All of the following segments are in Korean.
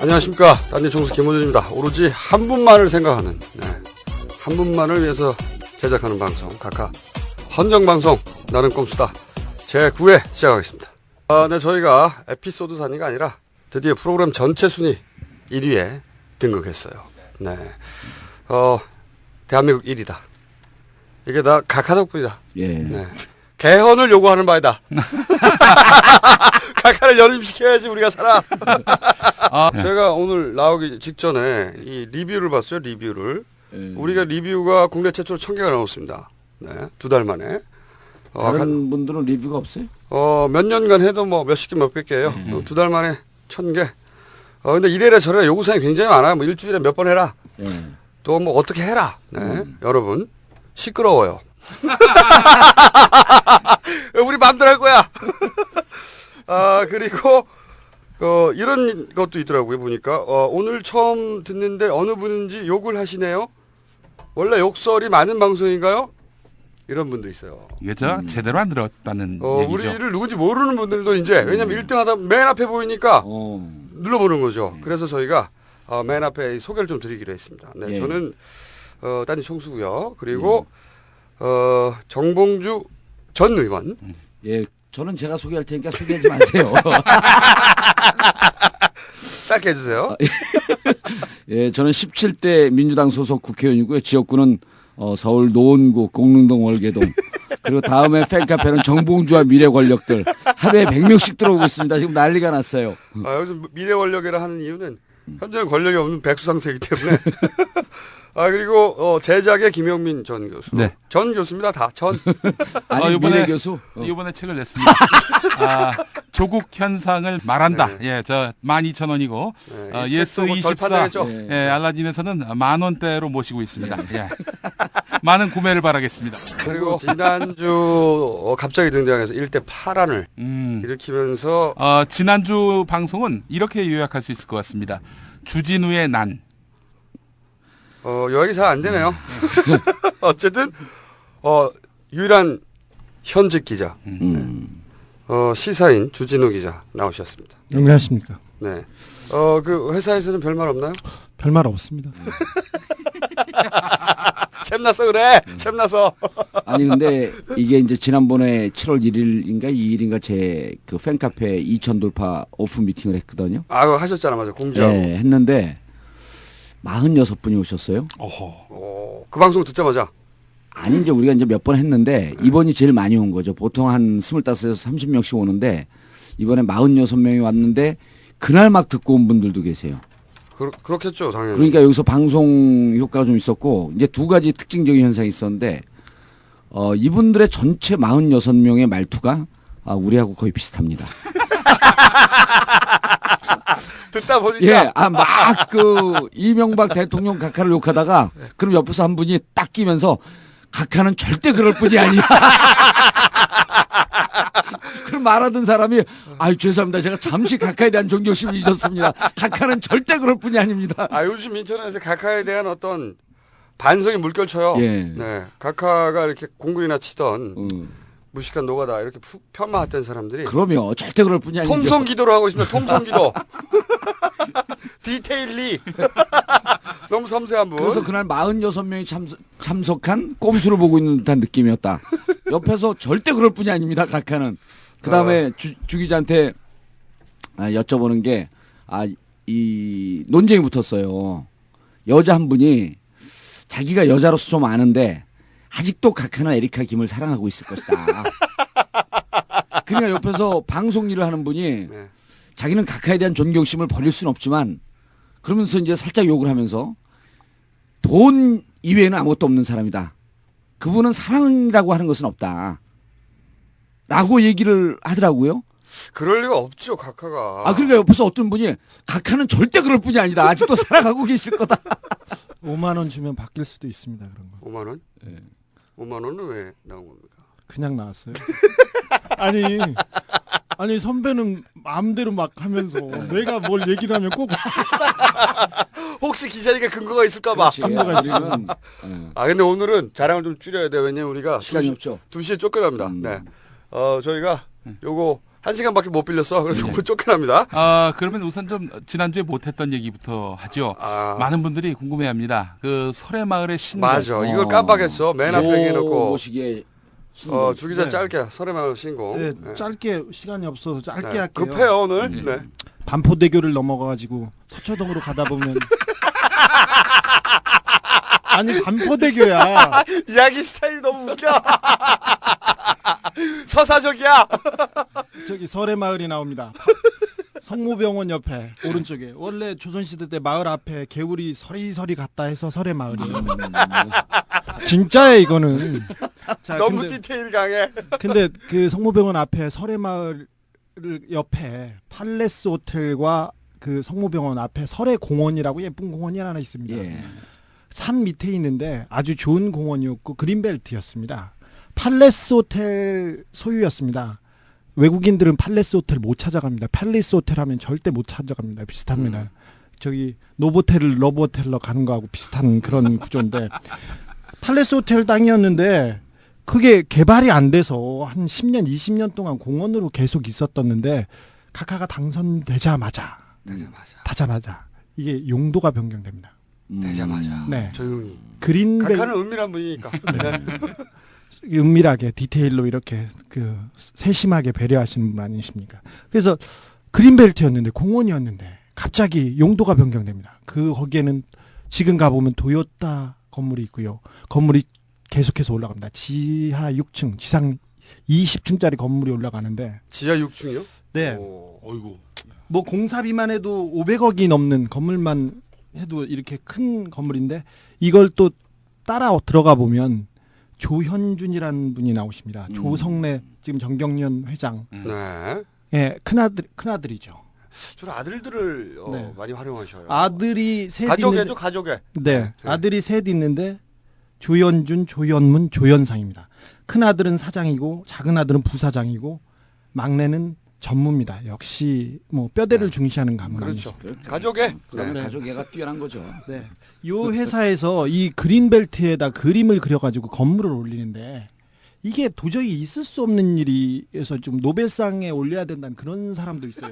안녕하십니까. 딴지 총수 김호준입니다. 오로지 한 분만을 생각하는, 한 분만을 위해서 제작하는 방송, 카카 헌정방송 나는 꼼수다 제9회 시작하겠습니다. 네, 저희가 에피소드 단위가 아니라 드디어 프로그램 전체 순위 1위에 등극했어요. 네, 대한민국 1위다. 이게 다 카카 덕분이다. 예. 네. 개헌을 요구하는 바이다. 카카를 연임시켜야지 우리가 살아. 제가 오늘 나오기 직전에 이 리뷰를 봤어요. 리뷰를. 우리가 리뷰가 국내 최초로 1000개가 넘었습니다. 네, 2달 만에. 다른 분들은 리뷰가 없어요? 몇 년간 해도 뭐 몇십 개 몇백 개예요. 2달 만에 1000개. 근데 이래라 저래라 요구사항이 굉장히 많아요. 뭐 일주일에 몇 번 해라. 또 뭐 어떻게 해라. 네, 여러분 시끄러워요. 우리 마음대로 할 거야. 그리고 이런 것도 있더라고요. 보니까 오늘 처음 듣는데 어느 분인지 욕을 하시네요. 원래 욕설이 많은 방송인가요? 이런 분도 있어요. 이게 제대로 안 들었다는 얘기죠. 우리를 누군지 모르는 분들도 이제 왜냐면 1등 하다 맨 앞에 보이니까 눌러보는 거죠. 그래서 저희가 맨 앞에 소개를 좀 드리기로 했습니다. 네, 저는 딴지 총수고요. 그리고 정봉주 전 의원. 예, 저는 제가 소개할 테니까 소개하지 마세요. 짧게 해주세요. 예, 저는 17대 민주당 소속 국회의원이고요. 지역구는 서울 노원구, 공릉동, 월계동. 그리고 다음에 팬카페는 정봉주와 미래 권력들. 하루에 100명씩 들어오고 있습니다. 지금 난리가 났어요. 여기서 미래 권력이라 하는 이유는 현재는 권력이 없는 백수상태이기 때문에. 그리고 제작의 김영민 전 교수. 네. 전 교수입니다. 다 전. 아니, 미래 교수. 이번에 책을 냈습니다. 조국 현상을 말한다. 네. 예, 12,000원이고 예스24 네. 알라딘에서는 10,000원대로 모시고 있습니다. 예. 많은 구매를 바라겠습니다. 그리고 지난주 갑자기 등장해서 1대 8안을 일으키면서 지난주 방송은 이렇게 요약할 수 있을 것 같습니다. 주진우의 난. 요약이 잘 안 되네요. 어쨌든 유일한 현직 기자, 시사인 주진우 기자 나오셨습니다. 안녕하십니까. 네. 그 회사에서는 별말 없나요? 별말 없습니다. 잼나서 그래. 잼나서. 아니 근데 이게 이제 지난번에 7월 1일인가 2일인가 제 그 팬카페 2000 돌파 오픈 미팅을 했거든요. 그거 하셨잖아, 맞아. 공지하고. 네, 했는데 46분이 오셨어요. 그 방송 듣자마자. 아니 이제 우리가 이제 몇 번 했는데 이번이 제일 많이 온 거죠. 보통 한 25에서 30명씩 오는데 이번에 46명이 왔는데 그날 막 듣고 온 분들도 계세요. 그렇겠죠, 당연히. 그러니까 여기서 방송 효과가 좀 있었고 이제 두 가지 특징적인 현상이 있었는데 이분들의 전체 46명의 말투가 우리하고 거의 비슷합니다. 듣다 보니까. 예, 막 이명박 대통령 각하를 욕하다가 그럼 옆에서 한 분이 딱 끼면서 각하는 절대 그럴 뿐이 아니야. 그럼 말하던 사람이 죄송합니다. 제가 잠시 각하에 대한 존경심을 잊었습니다. 각하는 절대 그럴 뿐이 아닙니다. 요즘 인터넷에 각하에 대한 어떤 반성이 물결쳐요. 예. 네. 각하가 이렇게 공군이나 치던 무식한 노가다 이렇게 폄하했던 사람들이 그럼요. 절대 그럴 뿐이 아니죠. 톰송 기도를 하고 있습니다. 톰송 기도. 디테일리. 너무 섬세한 분. 그래서 그날 46명이 참석한 꼼수를 보고 있는 듯한 느낌이었다. 옆에서 절대 그럴 뿐이 아닙니다. 각하는. 그다음에 주 기자한테 여쭤보는 게 이 논쟁이 붙었어요. 여자 한 분이 자기가 여자로서 좀 아는데 아직도 각하는 에리카 김을 사랑하고 있을 것이다. 그러니까 옆에서 방송 일을 하는 분이 자기는 각하에 대한 존경심을 버릴 수는 없지만 그러면서 이제 살짝 욕을 하면서 돈 이외에는 아무것도 없는 사람이다. 그분은 사랑이라고 하는 것은 없다. 라고 얘기를 하더라고요. 그럴 리가 없죠, 각하가. 그러니까 옆에서 어떤 분이 각하는 절대 그럴 뿐이 아니다. 아직도 사랑하고 계실 거다. 5만 원 주면 바뀔 수도 있습니다. 그런 거. 5만 원? 네. 5만 원은 왜 나온 겁니까? 그냥 나왔어요. 아니 선배는 마음대로 막 하면서 내가 뭘 얘기를 하면 꼭 혹시 기자니까 근거가 있을까 봐. 근거가 있으면. 근데 오늘은 자랑을 좀 줄여야 돼요. 왜냐면 우리가 시간이 없죠. 2시에 쫓겨납니다. 네. 저희가 요거 1시간밖에 못 빌렸어. 그래서 곧 쫓겨납니다. 그러면 우선 좀 지난주에 못했던 얘기부터 하죠. 아. 많은 분들이 궁금해합니다. 그 설해마을의 신곡. 맞아. 이걸 깜빡했어. 맨 앞에 얘기해놓고. 모시기에 주 기자 네. 짧게 설해마을 신곡. 네, 네. 짧게 시간이 없어서 짧게 네. 할게요. 급해요 오늘. 네. 반포대교를 넘어가가지고 서초동으로 가다 보면 아니 반포대교야. 이야기 스타일이 너무 웃겨. 서사적이야. 저기 설해마을이 나옵니다. 성모병원 옆에 오른쪽에 원래 조선시대 때 마을 앞에 개울이 서리서리 갔다 해서 설해마을이에요. 진짜야 이거는. 자, 너무 디테일 강해. 근데 그 성모병원 앞에 설해마을 옆에 팔레스 호텔과 그 성모병원 앞에 설해공원이라고 예쁜 공원이 하나 있습니다. 예. 산 밑에 있는데 아주 좋은 공원이었고 그린벨트였습니다. 팔레스 호텔 소유였습니다. 외국인들은 팔레스 호텔 못 찾아갑니다. 팔레스 호텔 하면 절대 못 찾아갑니다. 비슷합니다. 저기 노보텔을 러브호텔로 가는 거하고 비슷한 그런 구조인데 팔레스 호텔 땅이었는데 그게 개발이 안 돼서 한 10년, 20년 동안 공원으로 계속 있었었는데 카카가 당선되자마자 이게 용도가 변경됩니다. 되자마자. 네. 조용히. 그린벨 각하는 은밀한 분이니까. 네. 은밀하게 디테일로 이렇게 그 세심하게 배려하시는 분 아니십니까? 그래서 그린벨트였는데 공원이었는데 갑자기 용도가 변경됩니다. 거기에는 지금 가보면 도요타 건물이 있고요. 건물이 계속해서 올라갑니다. 지하 6층, 지상 20층짜리 건물이 올라가는데 지하 6층이요? 네. 어이구. 뭐 공사비만 해도 500억이 넘는 건물만 해도 이렇게 큰 건물인데 이걸 또 따라 들어가 보면 조현준이라는 분이 나오십니다. 조성래 지금 정경련 회장. 네. 예, 큰아들이죠. 주로 아들들을 네. 많이 활용하셔요. 아들이 셋 가족애죠, 있는데, 가족애. 네, 아들이 셋 있는데 조현준, 조현문, 조현상입니다. 큰 아들은 사장이고 작은 아들은 부사장이고 막내는 전무입니다. 역시 뭐 뼈대를 중시하는 가문. 그렇죠. 그렇죠. 가족애. 그럼 네. 가족애가 뛰어난 거죠. 네. 요 회사에서 이 그린벨트에다 그림을 그려가지고 건물을 올리는데 이게 도저히 있을 수 없는 일이어서 좀 노벨상에 올려야 된다는 그런 사람도 있어요.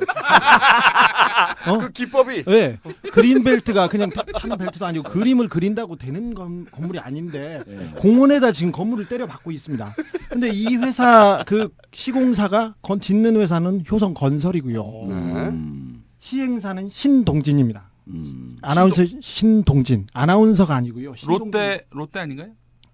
그 기법이. 네. 그린벨트가 그냥 타는 벨트도 아니고 그림을 그린다고 되는 건물이 아닌데 네. 공원에다 지금 건물을 때려박고 있습니다. 근데 이 회사 그 시공사가 짓는 회사는 효성건설이고요. 네. 시행사는 신동진입니다. 아나운서 신동진. 아나운서가 아니고요. 신동진. 롯데 아닌가요?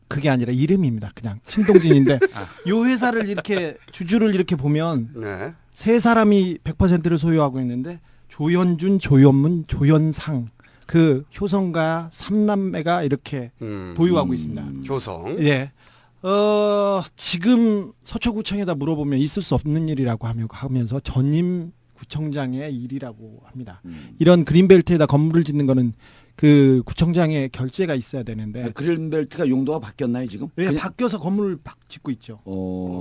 그게 아니라 이름입니다. 그냥 신동진인데 요 회사를 이렇게 주주를 이렇게 보면 네. 세 사람이 100%를 소유하고 있는데 조현준, 조현문, 조현상 그 효성가 3남매가 이렇게 보유하고 있습니다. 효성. 예. 지금 서초구청에다 물어보면 있을 수 없는 일이라고 하면서 전임 구청장의 일이라고 합니다. 이런 그린벨트에다 건물을 짓는 거는 그 구청장의 결재가 있어야 되는데 그린벨트가 용도가 바뀌었나요 지금? 왜 그냥- 바뀌어서 건물을 짓고 있죠.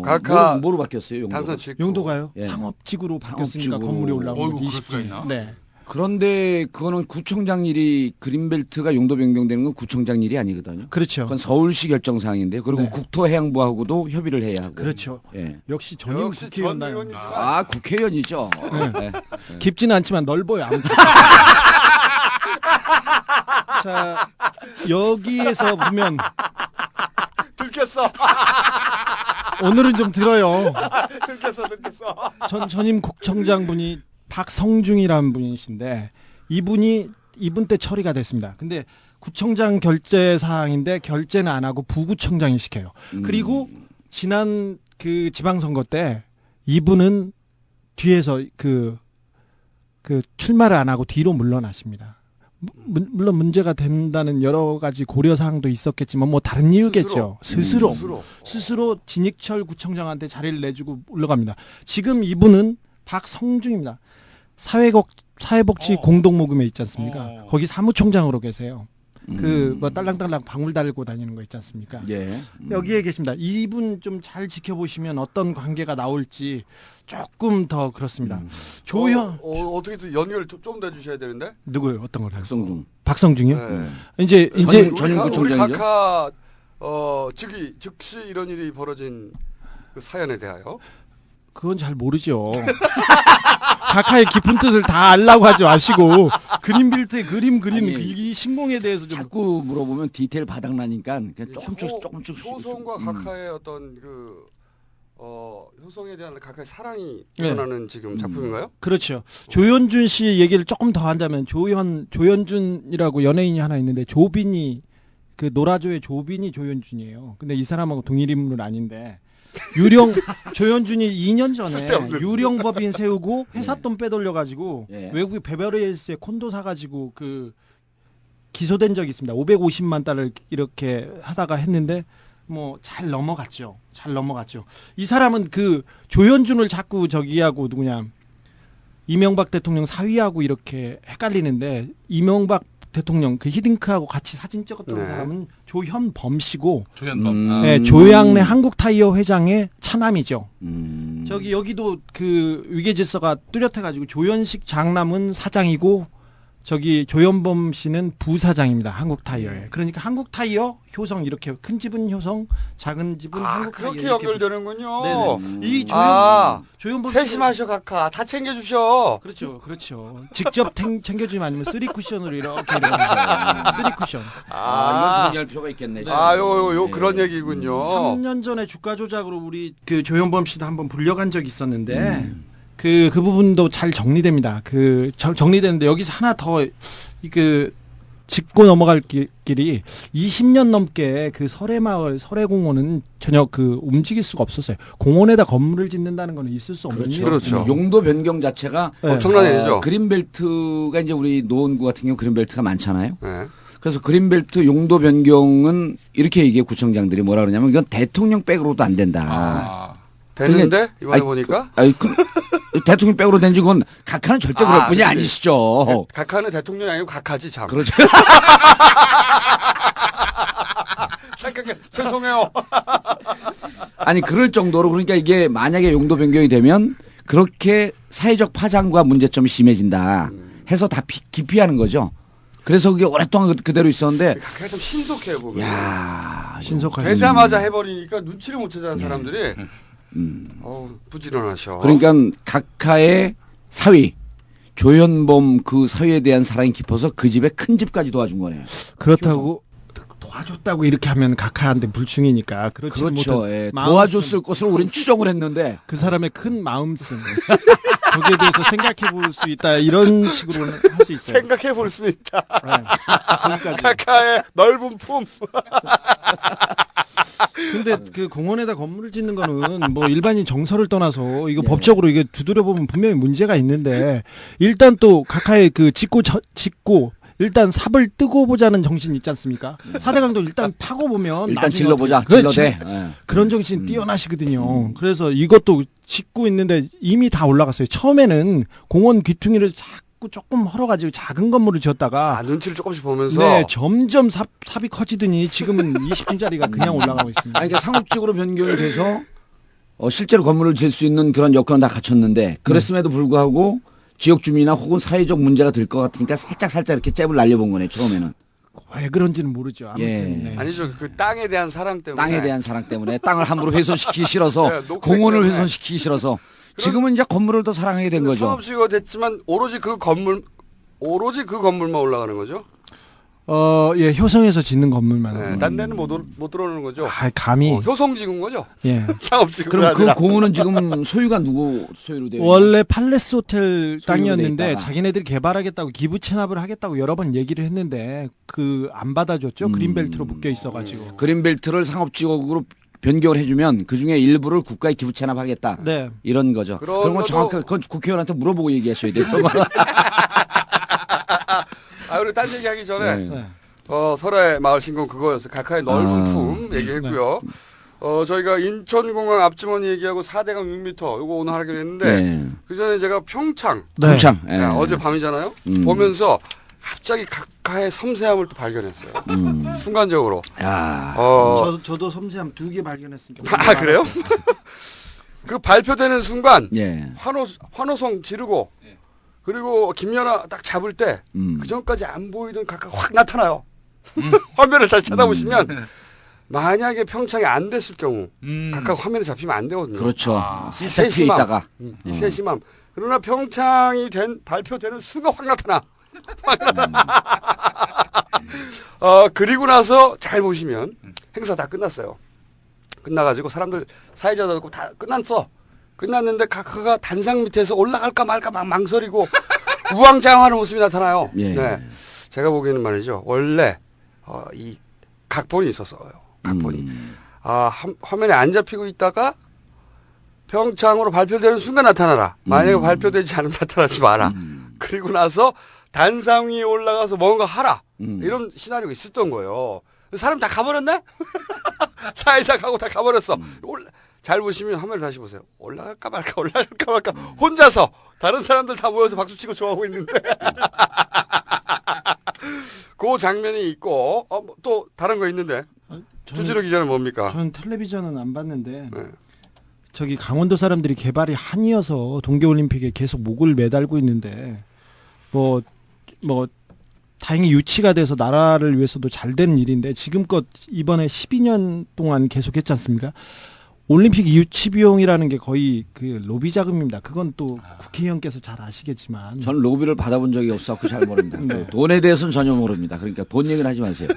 각하 뭐로 바뀌었어요? 용도가? 당선 직후. 용도가요? 예. 상업지구로 바뀌었으니까 상업지구로. 건물이 올라오고 어이구, 그럴 수가 있나? 네. 그런데 그거는 구청장 일이 그린벨트가 용도 변경되는 건 구청장 일이 아니거든요. 그렇죠. 그건 서울시 결정 사항인데 그리고 네. 국토해양부하고도 협의를 해야 하고. 그렇죠. 예. 역시 전임 역시 국회의원 전 다 의원이시다. 아 국회의원이죠. 네. 깊지는 않지만 넓어요. 아무튼. 자 여기에서 보면 들켰어. 오늘은 좀 들어요. 들켰어. 전임 국청장 분이 박성중이라는 분이신데 이분 때 처리가 됐습니다. 근데 구청장 결재 사항인데 결재는 안 하고 부구청장이 시켜요. 그리고 지난 그 지방선거 때 이분은 뒤에서 그 출마를 안 하고 뒤로 물러나십니다. 물론 문제가 된다는 여러 가지 고려 사항도 있었겠지만 뭐 다른 이유겠죠. 스스로 진익철 구청장한테 자리를 내주고 올라갑니다. 지금 이분은 박성중입니다. 사회복지 공동모금회 있지 않습니까? 거기 사무총장으로 계세요. 그 뭐 딸랑딸랑 방울 달고 다니는 거 있지 않습니까? 예. 여기에 계십니다. 이분 좀 잘 지켜보시면 어떤 관계가 나올지 조금 더 그렇습니다. 조현 어떻게 연결 좀 더 해주셔야 되는데. 누구요? 어떤 거요? 박성중. 박성중이요? 네. 이제 전임 우리 구청장이죠? 각하 즉시 이런 일이 벌어진 그 사연에 대하여 그건 잘 모르죠. 각하의 깊은 뜻을 다 알라고 하지 마시고 그린벨트의 그림 그리는 아니, 이 신공에 대해서 좀 자꾸 물어보면 디테일 바닥나니까 그냥 조금씩 효성과 각하의 어떤 그 효성에 대한 각하의 사랑이 네. 드러나는 지금 작품인가요? 그렇죠. 조현준 씨 얘기를 조금 더 한다면 조현준이라고 연예인이 하나 있는데 조빈이 그 노라조의 조빈이 조현준이에요. 근데 이 사람하고 동일 인물은 아닌데 조현준이 2년 전에 쓸데없는. 유령법인 세우고 회사 돈 빼돌려 가지고 예. 외국의 베버리힐스에 콘도 사 가지고 그 기소된 적이 있습니다. 550만 달러 이렇게 하다가 했는데 뭐 잘 넘어갔죠. 이 사람은 그 조현준을 자꾸 저기하고 누구냐 이명박 대통령 사위하고 이렇게 헷갈리는데 이명박 대통령 그 히딩크하고 같이 사진 찍었던 네. 사람은 조현범 씨고 조현범. 네, 조양래 한국타이어 회장의 차남이죠. 음. 저기 여기도 그 위계질서가 뚜렷해가지고 조현식 장남은 사장이고 저기 조현범 씨는 부사장입니다. 한국타이어에. 그러니까 한국타이어 효성 이렇게 큰 집은 효성, 작은 집은 한국타이어 그렇게 이렇게 연결되는군요. 네네. 이 조현범 씨는- 세심하셔 각하 다 챙겨주셔. 그렇죠. 직접 챙겨주면 아니면 쓰리 쿠션으로 이렇게 쓰리 쿠션. 이건 정리할 필요가 있겠네. 요 네. 그런 얘기군요. 3년 전에 주가 조작으로 우리 그 조현범 씨도 한번 불려간 적이 있었는데 그 부분도 잘 정리됩니다. 정리되는데 여기서 하나 더 그 짚고 넘어갈 길이 20년 넘게 그 설해마을 설해공원은 전혀 그 움직일 수가 없었어요. 공원에다 건물을 짓는다는 거는 있을 수 없는 일이거든요. 그렇죠. 용도 변경 자체가 네. 엄청난 일이죠. 그린벨트가 이제 우리 노원구 같은 경우 그린벨트가 많잖아요. 네. 그래서 그린벨트 용도 변경은 이렇게 얘기해 구청장들이 뭐라 그러냐면 이건 대통령 백으로도 안 된다. 됐는데 이번에 아이, 보니까 대통령 백으로 된 적은 각하는 절대 그럴 분이 그치. 아니시죠. 각하는 대통령이 아니고 각하지 참. 그렇죠. 착각해. 죄송해요. 아니 그럴 정도로 그러니까 이게 만약에 용도 변경이 되면 그렇게 사회적 파장과 문제점이 심해진다 해서 다 기피하는 거죠. 그래서 그게 오랫동안 그대로 있었는데 각하가 참 신속해 보면. 야 신속하게. 되자마자 해버리니까 눈치를 못 채자는 사람들이 부지런하셔. 그러니까 각하의 사위 조현범 그 사위에 대한 사랑이 깊어서 그 집에 큰 집까지 도와준 거네요. 그렇다고 도와줬다고 이렇게 하면 각하한테 불충이니까 그렇죠. 못한 예. 마음씀. 도와줬을 것을 우린 추정을 했는데 그 사람의 큰 마음씀 거기에 대해서 생각해 볼 수 있다 이런 식으로 할 수 있어요. 생각해 볼 수 있다. 네. 거기까지. 각하의 넓은 품. 근데 그 공원에다 건물을 짓는 거는 뭐 일반인 정서를 떠나서 이거 법적으로 이게 두드려 보면 분명히 문제가 있는데 일단 또 각하의 그 짓고 일단 삽을 뜨고 보자는 정신 있지 않습니까? 사대강도 일단 파고 보면 일단 나중에 질러보자. 어떻게- 질러대. 그렇지. 예. 그런 정신 뛰어나시거든요. 그래서 이것도 짓고 있는데 이미 다 올라갔어요. 처음에는 공원 귀퉁이를 자꾸 조금 헐어가지고 작은 건물을 지었다가 눈치를 조금씩 보면서. 네, 점점 삽이 커지더니 지금은 20층짜리가 그냥 올라가고 있습니다. 아니, 그러니까 상업적으로 변경이 돼서 실제로 건물을 지을 수 있는 그런 여건은 다 갖췄는데 그랬음에도 불구하고 지역 주민이나 혹은 사회적 문제가 될 것 같으니까 살짝 이렇게 잽을 날려본 거네 처음에는. 왜 그런지는 모르죠. 아무튼 예. 네. 아니죠. 그 땅에 대한 사랑 때문에. 땅에 대한 사랑 때문에 땅을 함부로 훼손시키기 싫어서 네, 녹색 공원을 때문에. 훼손시키기 싫어서 지금은 이제 건물을 더 사랑하게 된 거죠. 상업지가 됐지만 오로지 그 건물만 올라가는 거죠. 예, 효성에서 짓는 건물만. 네, 딴 데는 못 들어오는 거죠. 아, 감히. 효성 지은 거죠. 예. 상업지가 그럼 아니라. 그 공원은 지금 소유가 누구 소유로 되어 있나요? 원래 팔레스 호텔 돼 땅이었는데 있다가. 자기네들이 개발하겠다고 기부 체납을 하겠다고 여러 번 얘기를 했는데 그 안 받아줬죠. 그린벨트로 묶여 있어가지고. 그린벨트를 상업지역으로 변경을 해주면 그 중에 일부를 국가에 기부 체납하겠다. 네. 이런 거죠. 그런 그런 건 것도- 정확하게 그건 국회의원한테 물어보고 얘기하셔야 돼요. 우리 딴 얘기하기 전에 네. 네. 설의 마을 신공 그거였어요. 각하의 넓은 아. 품 얘기했고요. 저희가 인천공항 앞주머니 얘기하고 4대강 6m 요거 오늘 하기로 했는데 네. 그 전에 제가 평창 네. 평창. 예. 어제 밤이잖아요. 보면서 갑자기 각하의 섬세함을 또 발견했어요. 순간적으로. 야. 저도 섬세함 2개 발견했으니까. 그래요? 그 발표되는 순간 예. 환호성 지르고 그리고 김연아 딱 잡을 때 그 전까지 안 보이던 각하가 확 나타나요. 화면을 다시 쳐다보시면 만약에 평창이 안 됐을 경우 각각 화면에 잡히면 안 되거든요. 그렇죠. 이 살짝 피해 세심함. 있다가. 이 세심함. 그러나 평창이 발표되는 순간 확 나타나. 그리고 나서 잘 보시면 행사 다 끝났어요. 끝나가지고 사람들 사회자들 다 끝났어. 끝났는데 각하가 단상 밑에서 올라갈까 말까 막 망설이고 우왕좌왕하는 모습이 나타나요. 예. 네. 제가 보기에는 말이죠. 원래 이 각본이 있었어요. 각본이. 화면에 안 잡히고 있다가 평창으로 발표되는 순간 나타나라. 만약에 발표되지 않으면 나타나지 마라. 그리고 나서 단상 위에 올라가서 뭔가 하라. 이런 시나리오가 있었던 거예요. 사람 다 가버렸네? 사회자 가고 다 가버렸어. 잘 보시면 화면을 다시 보세요. 올라갈까 말까 올라갈까 말까 혼자서 다른 사람들 다 모여서 박수치고 좋아하고 있는데 그 장면이 있고 또 다른 거 있는데 주진우 기자는 뭡니까? 저는 텔레비전은 안 봤는데 네. 저기 강원도 사람들이 개발이 한이어서 동계올림픽에 계속 목을 매달고 있는데 뭐 다행히 유치가 돼서 나라를 위해서도 잘 된 일인데 지금껏 이번에 12년 동안 계속했지 않습니까? 올림픽 유치 비용이라는 게 거의 그 로비 자금입니다. 그건 또 국회의원께서 잘 아시겠지만 저는 로비를 받아본 적이 없어서 잘 모릅니다. 네. 돈에 대해서는 전혀 모릅니다. 그러니까 돈 얘기는 하지 마세요.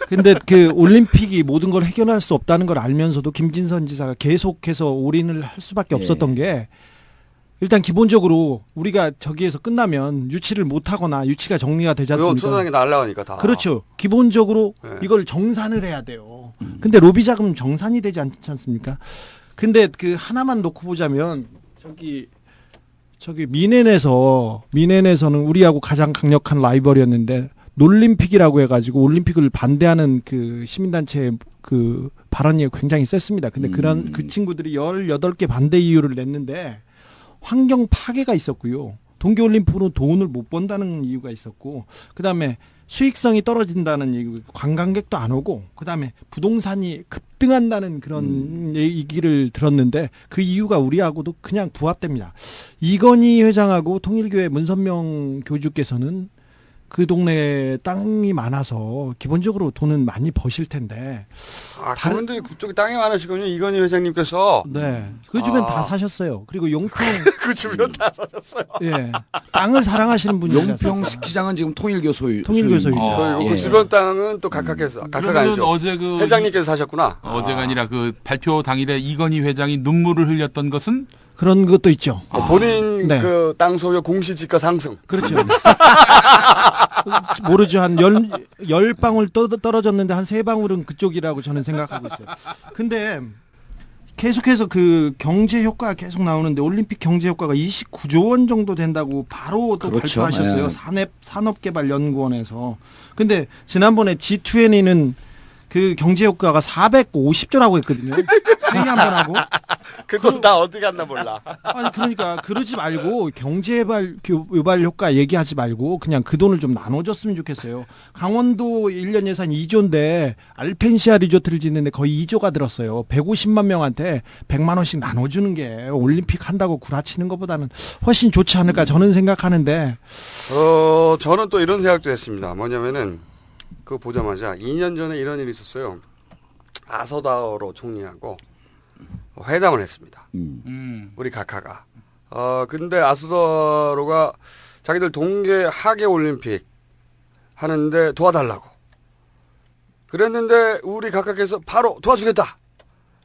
근데 그 올림픽이 모든 걸 해결할 수 없다는 걸 알면서도 김진선 지사가 계속해서 올인을 할 수밖에 없었던 게 일단 기본적으로 우리가 저기에서 끝나면 유치를 못하거나 유치가 정리가 되지 않습니까? 의원초당이 날라가니까 다. 그렇죠. 기본적으로 네. 이걸 정산을 해야 돼요. 근데 로비 자금 정산이 되지 않지 않습니까? 근데 그 하나만 놓고 보자면 저기 미넨에서는 우리하고 가장 강력한 라이벌이었는데 놀림픽이라고 해가지고 올림픽을 반대하는 그 시민단체 그 발언이 굉장히 셌습니다. 근데 그런 그 친구들이 18개 반대 이유를 냈는데 환경 파괴가 있었고요. 동계올림픽으로 돈을 못 번다는 이유가 있었고, 그 다음에 수익성이 떨어진다는 이유, 관광객도 안 오고, 그 다음에 부동산이 급등한다는 그런 얘기를 들었는데 그 이유가 우리하고도 그냥 부합됩니다. 이건희 회장하고 통일교회 문선명 교주께서는 그 동네에 땅이 많아서 기본적으로 돈은 많이 버실 텐데. 그분들이 그쪽에 땅이 많으시군요. 이건희 회장님께서. 네. 그 주변 다 사셨어요. 그리고 용평. 그 주변 다 사셨어요. 예. 땅을 사랑하시는 분이. 용평 스키장은 지금 통일교 소유. 통일교 소유입니다. 그 예. 주변 땅은 또 각하께서. 각하가 그러면 아니죠. 어제 그 회장님께서 사셨구나. 어제가 아니라 그 발표 당일에 이건희 회장이 눈물을 흘렸던 것은 그런 것도 있죠. 본인 네. 그 땅 소유 공시지가 상승. 그렇죠. 모르죠. 한 10방울 떨어졌는데 한 3방울은 그쪽이라고 저는 생각하고 있어요. 근데 계속해서 그 경제 효과가 계속 나오는데 올림픽 경제 효과가 29조 원 정도 된다고 바로 또 그렇죠. 발표하셨어요. 네. 산업개발연구원에서. 근데 지난번에 G20는 그 경제 효과가 450조라고 했거든요. 회의 한 번 하고. 그 돈 다 어디 갔나 몰라. 아니 그러니까 그러지 말고 경제발 효과 얘기하지 말고 그냥 그 돈을 좀 나눠줬으면 좋겠어요. 강원도 1년 예산 2조인데 알펜시아 리조트를 짓는데 거의 2조가 들었어요. 150만 명한테 100만 원씩 나눠주는 게 올림픽 한다고 구라치는 것보다는 훨씬 좋지 않을까 저는 생각하는데. 저는 또 이런 생각도 했습니다. 뭐냐면은 그거 보자마자 2년 전에 이런 일이 있었어요. 아소다로 총리하고 회담을 했습니다. 우리 각하가. 근데 아소다로가 자기들 동계 하계 올림픽 하는데 도와달라고. 그랬는데 우리 각하께서 바로 도와주겠다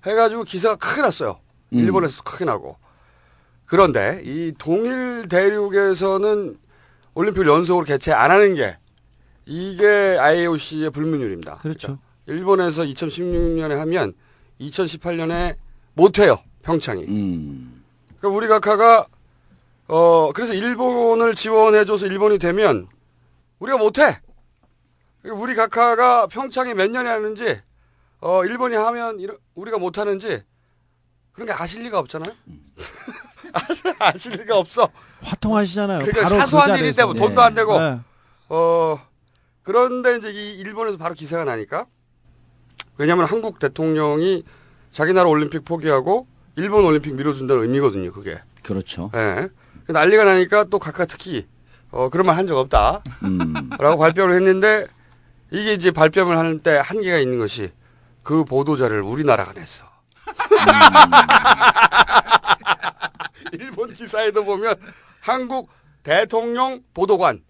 해가지고 기사가 크게 났어요. 일본에서 크게 나고. 그런데 이 동일 대륙에서는 올림픽을 연속으로 개최 안 하는 게 이게 IOC의 불문율입니다. 그렇죠. 그러니까 일본에서 2016년에 하면 2018년에 못해요. 평창이. 그러니까 우리 각하가 그래서 일본을 지원해줘서 일본이 되면 우리가 못해. 우리 각하가 평창이 몇 년에 하는지 일본이 하면 우리가 못하는지 그런 게 아실 리가 없잖아요. 아실 리가 없어. 화통하시잖아요. 그러니까 바로 사소한 그 일이 자리에서. 때문에 돈도 안 되고 네. 그런데 이제 이 일본에서 바로 기사가 나니까 왜냐하면 한국 대통령이 자기 나라 올림픽 포기하고 일본 올림픽 밀어준다는 의미거든요. 그게. 그렇죠. 예. 난리가 나니까 또 각각 특히 그런 말 한 적 없다. 라고 발표를 했는데 이게 이제 발표를 하는 때 한계가 있는 것이 그 보도자를 우리나라가 냈어. 일본 기사에도 보면 한국 대통령 보도관,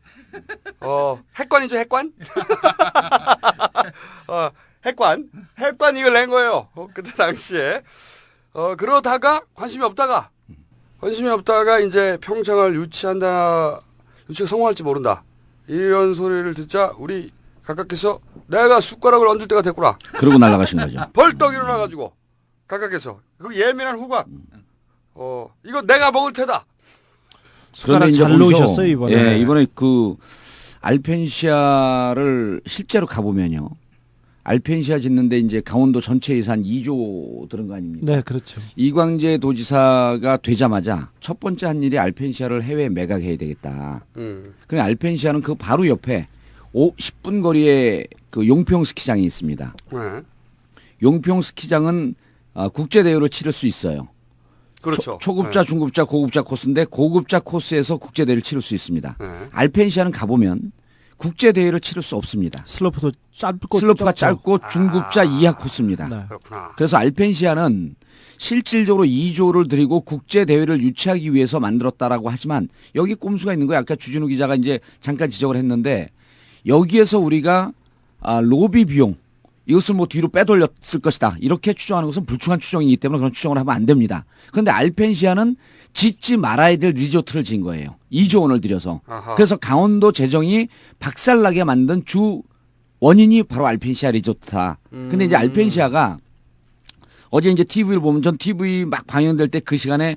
핵관이죠, 핵관? 핵관 이걸 낸 거예요. 그때 당시에. 그러다가 관심이 없다가 이제 평창을 유치가 성공할지 모른다. 이런 소리를 듣자 우리 각각께서 내가 숟가락을 얹을 때가 됐구나. 그러고 날아가신 거죠. 벌떡 일어나가지고 각각께서 그 예민한 후각, 이거 내가 먹을 테다. 숟가락 잘 놓으셨어요 이번에. 예, 이번에 그 알펜시아를 실제로 가보면요. 알펜시아 짓는데 이제 강원도 전체 예산 2조 들은 거 아닙니까? 네, 그렇죠. 이광재 도지사가 되자마자 첫 번째 한 일이 알펜시아를 해외에 매각해야 되겠다. 그래 알펜시아는 그 바로 옆에 10분 거리에 그 용평 스키장이 있습니다. 네. 용평 스키장은 국제 대회로 치를 수 있어요. 그렇죠. 초급자, 네. 중급자, 고급자 코스인데 고급자 코스에서 국제 대회를 치를 수 있습니다. 네. 알펜시아는 가보면 국제 대회를 치를 수 없습니다. 슬로프도 짧고 슬로프가 짧죠. 짧고 중급자 이하 코스입니다. 네. 그렇구나. 그래서 알펜시아는 실질적으로 2조를 들이고 국제 대회를 유치하기 위해서 만들었다라고 하지만 여기 꼼수가 있는 거예요. 아까 주진우 기자가 이제 잠깐 지적을 했는데 여기에서 우리가 로비 비용 이것을 뭐 뒤로 빼돌렸을 것이다. 이렇게 추정하는 것은 불충한 추정이기 때문에 그런 추정을 하면 안 됩니다. 그런데 알펜시아는 짓지 말아야 될 리조트를 지은 거예요. 2조 원을 들여서. 아하. 그래서 강원도 재정이 박살나게 만든 주 원인이 바로 알펜시아 리조트다. 근데 이제 알펜시아가 어제 이제 TV를 보면 전 TV 막 방영될 때 그 시간에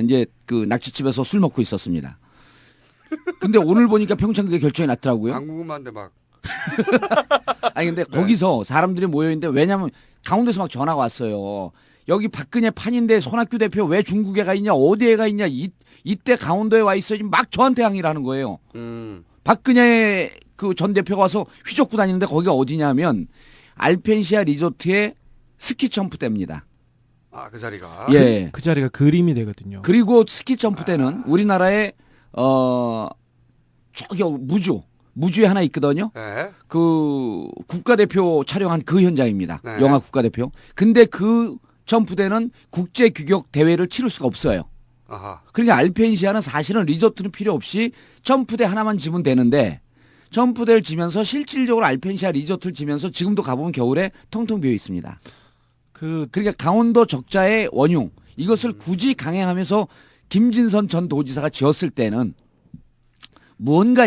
이제 그 낙지집에서 술 먹고 있었습니다. 근데 오늘 보니까 평창 그게 결정이 났더라고요. 안 궁금한데 막. 아니 근데 거기서 사람들이 모여 있는데 왜냐면 강원도에서 막 전화가 왔어요. 여기 박근혜 판인데 손학규 대표 왜 중국에 가 있냐 어디에 가 있냐 이때 강원도에 와 있어야지 막 저한테 항의를 하는 거예요. 박근혜 그 전 대표가 와서 휘젓고 다니는데 거기가 어디냐면 알펜시아 리조트의 스키 점프대입니다. 그 자리가. 예. 그 자리가 그림이 되거든요. 그리고 스키 점프대는 우리나라의 저기 무주에 하나 있거든요. 네. 그 국가대표 촬영한 그 현장입니다. 네. 영화 국가대표. 근데 그 점프대는 국제 규격 대회를 치를 수가 없어요. 아하. 그러니까 알펜시아는 사실은 리조트는 필요 없이 점프대 하나만 지면 되는데 점프대를 지면서 실질적으로 알펜시아 리조트를 지면서 지금도 가보면 겨울에 텅텅 비어 있습니다. 그러니까 강원도 적자의 원흉 이것을 굳이 강행하면서 김진선 전 도지사가 지었을 때는 무언가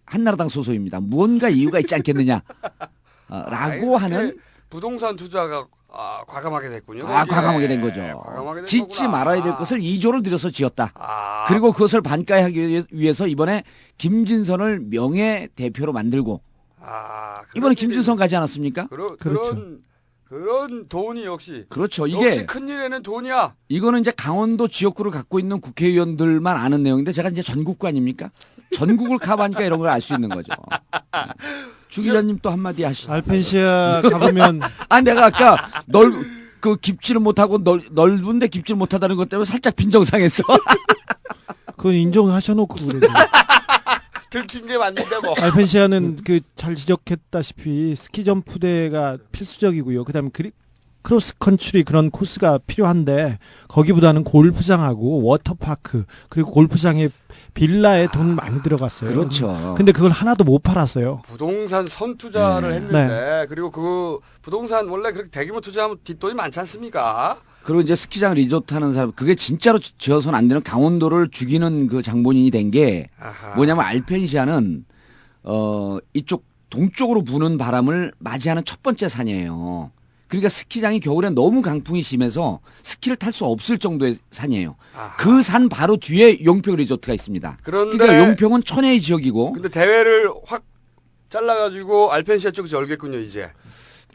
한나라당 소속입니다. 무언가 이유가 있지 않겠느냐 라고 하는 부동산 투자가 과감하게 됐군요. 과감하게 된 거죠. 과감하게 된 짓지 거구나. 말아야 될 것을 2조를 들여서 지었다. 아. 그리고 그것을 반가이하기 위해서 이번에 김진선을 명예 대표로 만들고 이번에 김진선 가지 않았습니까? 그렇죠. 그런 돈이 역시. 그렇죠. 이게 역시 큰일에는 돈이야. 이거는 이제 강원도 지역구를 갖고 있는 국회의원들만 아는 내용인데 제가 이제 전국구 아닙니까? 전국을 커버하니까 이런 걸 알 수 있는 거죠. 주 기자님 또 한마디 하시죠. 알펜시아 가보면 내가 아까 그 깊지를 못하고 넓은데 깊지를 못하다는 것 때문에 살짝 빈정상했어. 그건 인정하셔놓고 그러죠. 들킨 게 맞는데 뭐. 알펜시아는 그 잘 지적했다시피 스키 점프대가 필수적이고요. 그다음에 크로스 컨트리 그런 코스가 필요한데 거기보다는 골프장하고 워터파크 그리고 골프장에 빌라에 돈을 많이 들어갔어요. 그렇죠. 근데 그걸 하나도 못 팔았어요. 부동산 선투자를 했는데 그리고 그 부동산 원래 그렇게 대규모 투자하면 뒷돈이 많지 않습니까? 그리고 이제 스키장 리조트 하는 사람 그게 진짜로 지어서는 안 되는 강원도를 죽이는 그 장본인이 된 게 뭐냐면 알펜시아는 이쪽 동쪽으로 부는 바람을 맞이하는 첫 번째 산이에요. 그러니까 스키장이 겨울에 너무 강풍이 심해서 스키를 탈 수 없을 정도의 산이에요. 그 산 바로 뒤에 용평 리조트가 있습니다. 그런데 그러니까 용평은 천혜의 지역이고 근데 대회를 확 잘라가지고 알펜시아 쪽에서 열겠군요 이제.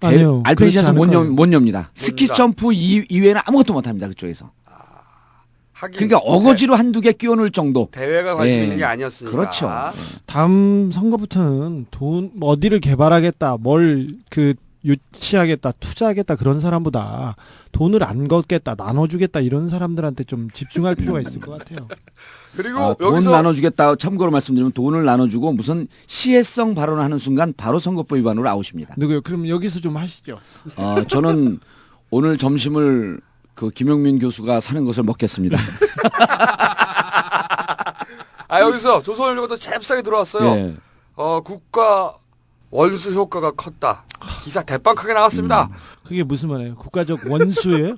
아니요. 알펜시아에서 그렇지 않을 못 엽니다. 스키 엽니다. 점프 이외에는 아무것도 못 합니다. 그쪽에서. 하긴 그러니까 어거지로 한두 개 끼워놓을 정도. 대회가 관심 예. 있는 게 아니었으니까. 그렇죠. 다음 선거부터는 돈 어디를 개발하겠다, 뭘 그 유치하겠다, 투자하겠다 그런 사람보다 돈을 안 걷겠다, 나눠주겠다 이런 사람들한테 좀 집중할 필요가 있을 것 같아요. 그리고 돈 여기서 나눠주겠다. 참고로 말씀드리면 돈을 나눠주고 무슨 시혜성 발언을 하는 순간 바로 선거법 위반으로 아웃입니다. 누구요? 그럼 여기서 좀 하시죠. 저는 오늘 점심을 그 김용민 교수가 사는 것을 먹겠습니다. 여기서 조선일보도 잽싸게 들어왔어요. 예. 국가 원수 효과가 컸다. 기사 대빵하게 나왔습니다. 그게 무슨 말이에요? 국가적 원수예요?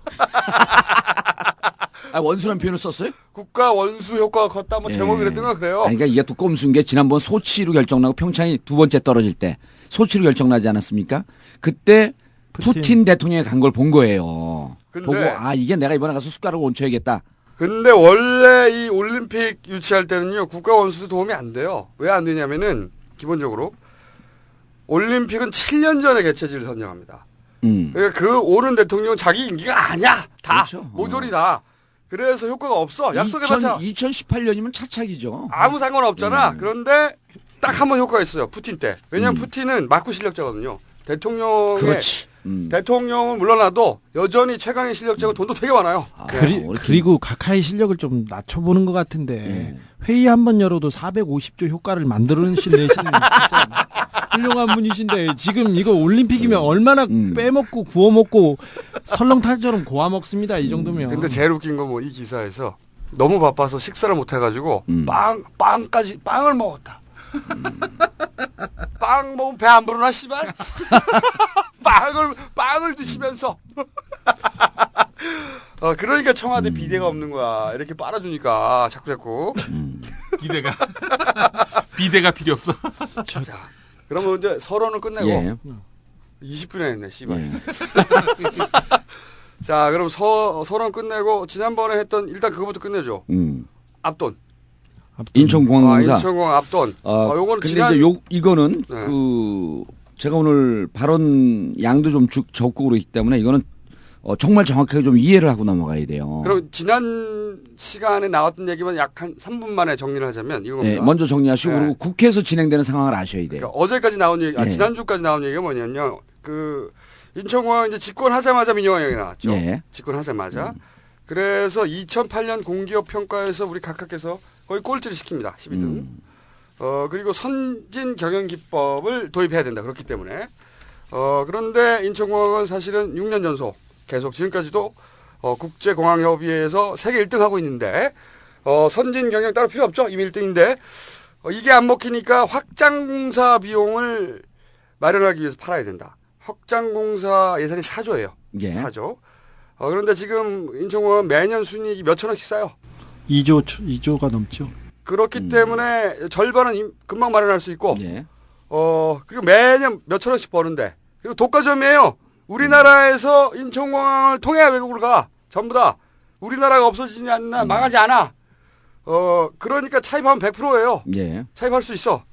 원수란 표현을 썼어요? 국가 원수 효과가 컸다. 뭐 제목이 그랬던가 그래요. 그러니까 이게 두꺼운 순 게 지난번 소치로 결정나고 평창이 두 번째 떨어질 때 소치로 결정나지 않았습니까? 그때 푸틴 대통령이 간 걸 본 거예요. 근데- 보고 이게 내가 이번에 가서 숟가락을 얹혀야겠다. 근데 원래 이 올림픽 유치할 때는요, 국가 원수도 도움이 안 돼요. 왜 안 되냐면은, 기본적으로, 올림픽은 7년 전에 개최지를 선정합니다. 그러니까 그 오는 대통령은 자기 임기가 아니야. 다. 그렇죠. 모조리다. 그래서 효과가 없어. 약속해봤자 2018년이면 차차기죠. 아무 상관없잖아. 그런데 딱 한 번 효과가 있어요. 푸틴 때. 왜냐하면 푸틴은 막구 실력자거든요. 대통령의 그렇지. 대통령은 물러나도 여전히 최강의 실력자고 돈도 되게 많아요. 그리고 각하의 실력을 좀 낮춰보는 것 같은데 회의 한 번 열어도 450조 효과를 만들어내시는 진짜 훌륭한 분이신데 지금 이거 올림픽이면 얼마나 빼먹고 구워먹고 설렁탕처럼 고아먹습니다. 이 정도면. 근데 제일 웃긴 건 뭐 이 기사에서 너무 바빠서 식사를 못 해가지고 빵을 먹었다. 빵 먹으면 배 안 부르나 씨발? 빵을 드시면서 그러니까 청와대 비대가 없는 거야. 이렇게 빨아주니까 자꾸 비대가 필요 없어. 자, 그러면 이제 서론을 끝내고 20분에 했네 씨발. 예. 자, 그럼 서론 끝내고 지난번에 했던 일단 그거부터 끝내죠. 앞돈. 인천공항공사. 인천공항 앞돈. 요거는 근데 지난 이제 이거는 네. 제가 오늘 발언 양도 좀 적고 그러기 때문에 이거는 정말 정확하게 좀 이해를 하고 넘어가야 돼요. 그럼 지난 시간에 나왔던 얘기만 약 한 3분 만에 정리를 하자면 이겁니다. 네, 먼저 정리하시고 네. 그리고 국회에서 진행되는 상황을 아셔야 돼요. 그러니까 어제까지 나온 얘기, 네. 지난주까지 나온 얘기가 뭐냐면요. 그 인천공항 이제 집권하자마자 민영화령이 나왔죠. 네. 집권하자마자. 그래서 2008년 공기업 평가에서 우리 각하께서 거의 꼴찌를 시킵니다. 12등. 그리고 선진 경영 기법을 도입해야 된다. 그렇기 때문에. 그런데 인천공항은 사실은 6년 연속 계속 지금까지도 국제공항협의회에서 세계 1등 하고 있는데 선진 경영 따로 필요 없죠. 이미 1등인데 이게 안 먹히니까 확장공사 비용을 마련하기 위해서 팔아야 된다. 확장공사 예산이 4조예요. 예. 4조. 그런데 지금 인천공항은 매년 순이익이 몇천 원씩 쌓여. 2조가 넘죠. 그렇기 때문에 절반은 금방 마련할 수 있고 예. 그리고 매년 몇천 원씩 버는데 그리고 독과점이에요. 우리나라에서 인천공항을 통해야 외국으로 가. 전부 다. 우리나라가 없어지지 않나 망하지 않아. 그러니까 차입하면 100%예요. 예. 차입할 수 있어.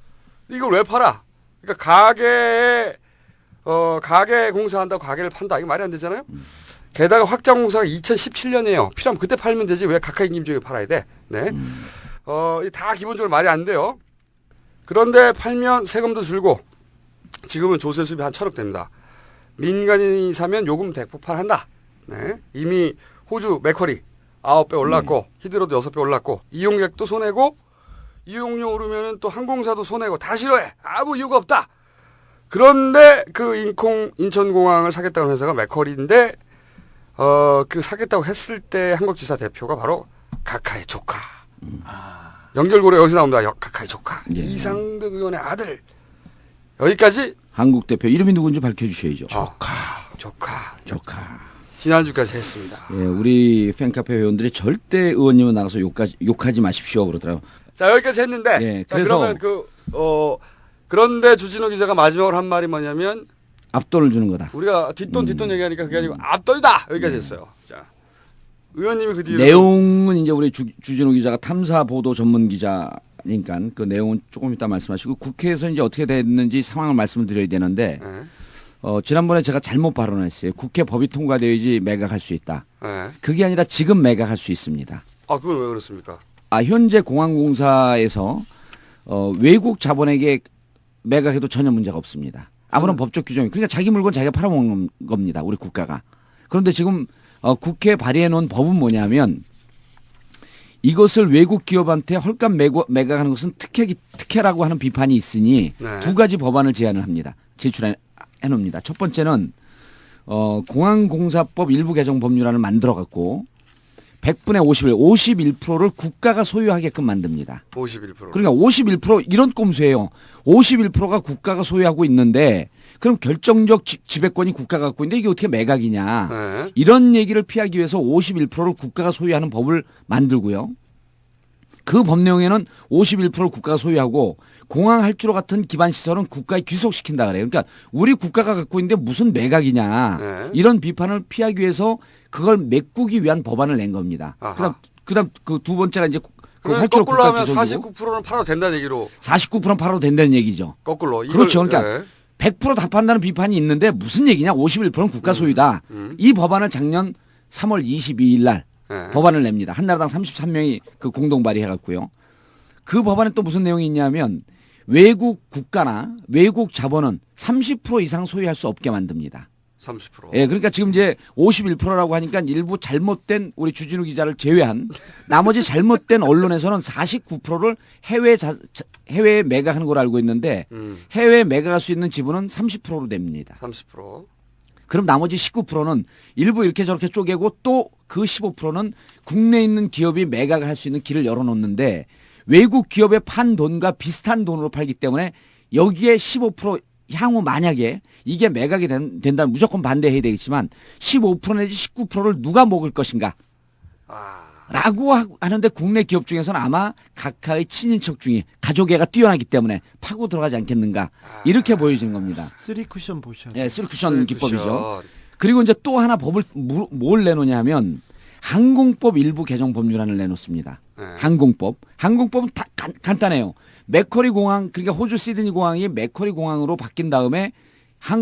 이걸 왜 팔아? 그러니까 가게 공사한다고 가게를 판다. 이거 말이 안 되잖아요. 게다가 확장공사가 2017년이에요. 필요하면 그때 팔면 되지. 왜 각하 임기 중에 팔아야 돼? 네. 다 기본적으로 말이 안 돼요. 그런데 팔면 세금도 줄고 지금은 조세 수입이 한 1,000억 됩니다. 민간인이 사면 요금 대폭발한다. 네. 이미 호주 맥쿼리 9배 올랐고 히드로도 6배 올랐고 이용객도 손해고 이용료 오르면은 또 항공사도 손해고 다 싫어해. 아무 이유가 없다. 그런데 그 인천공항을 사겠다는 회사가 맥쿼리인데 그 사겠다고 했을 때 한국지사 대표가 바로 각하의 조카. 연결고리 여기서 나옵니다. 각하의 조카. 예. 이상득 의원의 아들. 여기까지 한국 대표 이름이 누군지 밝혀주셔야죠. 조카. 지난주까지 했습니다. 예, 우리 팬카페 회원들이 절대 의원님은 나가서 욕하지 마십시오 그러더라고요. 자, 여기까지 했는데. 예, 자, 그래서 그러면 그런데 주진우 기자가 마지막으로 한 말이 뭐냐면 앞돈을 주는 거다. 우리가 뒷돈 얘기하니까 그게 아니고 앞돈이다. 여기까지 했어요. 자, 의원님이 그 뒤로 내용은 이제 우리 주진우 기자가 탐사 보도 전문 기자니까 그 내용은 조금 이따 말씀하시고 국회에서 이제 어떻게 됐는지 상황을 말씀을 드려야 되는데 네. 지난번에 제가 잘못 발언했어요. 국회 법이 통과되어야지 매각할 수 있다. 네. 그게 아니라 지금 매각할 수 있습니다. 그건 왜 그렇습니까? 현재 공항공사에서 외국 자본에게 매각해도 전혀 문제가 없습니다. 아무런 법적 규정이. 그러니까 자기 물건 자기가 팔아먹는 겁니다. 우리 국가가. 그런데 지금 국회에 발의해 놓은 법은 뭐냐면 이것을 외국 기업한테 헐값 매각하는 것은 특혜라고 하는 비판이 있으니 네. 두 가지 법안을 제안을 합니다. 제출해 놓습니다. 첫 번째는 공항공사법 일부 개정 법률안을 만들어 갖고 100분의 51%를 국가가 소유하게끔 만듭니다. 51%. 그러니까 51% 이런 꼼수예요. 51%가 국가가 소유하고 있는데 그럼 결정적 지배권이 국가가 갖고 있는데 이게 어떻게 매각이냐. 네. 이런 얘기를 피하기 위해서 51%를 국가가 소유하는 법을 만들고요. 그 법 내용에는 51%를 국가가 소유하고 공항 할주로 같은 기반 시설은 국가에 귀속시킨다 그래요. 그러니까 우리 국가가 갖고 있는데 무슨 매각이냐. 네. 이런 비판을 피하기 위해서 그걸 메꾸기 위한 법안을 낸 겁니다. 아하. 그다음 그 두 번째가 이제 그 그러면 할주로 거꾸로 국가 하면 귀속이고 49%는 팔아도 된다는 얘기로 49%는 팔아도 된다는 얘기죠. 거꾸로. 그렇죠. 그러니까 네. 100%다 판다는 비판이 있는데 무슨 얘기냐. 51%는 국가 소유다. 이 법안을 작년 3월 22일 날 네. 법안을 냅니다. 한나라당 33명이 그 공동 발의해갖고요. 그 법안에 또 무슨 내용이 있냐면 외국 국가나 외국 자본은 30% 이상 소유할 수 없게 만듭니다. 30%. 예, 그러니까 지금 이제 51%라고 하니까 일부 잘못된 우리 주진우 기자를 제외한 나머지 잘못된 언론에서는 49%를 해외에 매각하는 걸로 알고 있는데 해외에 매각할 수 있는 지분은 30%로 됩니다. 30%. 그럼 나머지 19%는 일부 이렇게 저렇게 쪼개고 또 그 15%는 국내에 있는 기업이 매각을 할 수 있는 길을 열어놓는데 외국 기업에 판 돈과 비슷한 돈으로 팔기 때문에 여기에 15% 향후 만약에 이게 매각이 된다면 무조건 반대해야 되겠지만 15% 내지 19%를 누가 먹을 것인가 아. 라고 하는데 국내 기업 중에서는 아마 각하의 친인척 중에 가족애가 뛰어나기 때문에 파고 들어가지 않겠는가 이렇게 보여지는 겁니다. 쓰리 쿠션 보셔. 예, 쓰리쿠션 기법이죠. 쿠션. 그리고 이제 또 하나 법을 뭘 내놓냐면 항공법 일부 개정 법률안을 내놓습니다. 네. 항공법은 다 간단해요. 맥커리 공항 그러니까 호주 시드니 공항이 맥커리 공항으로 바뀐 다음에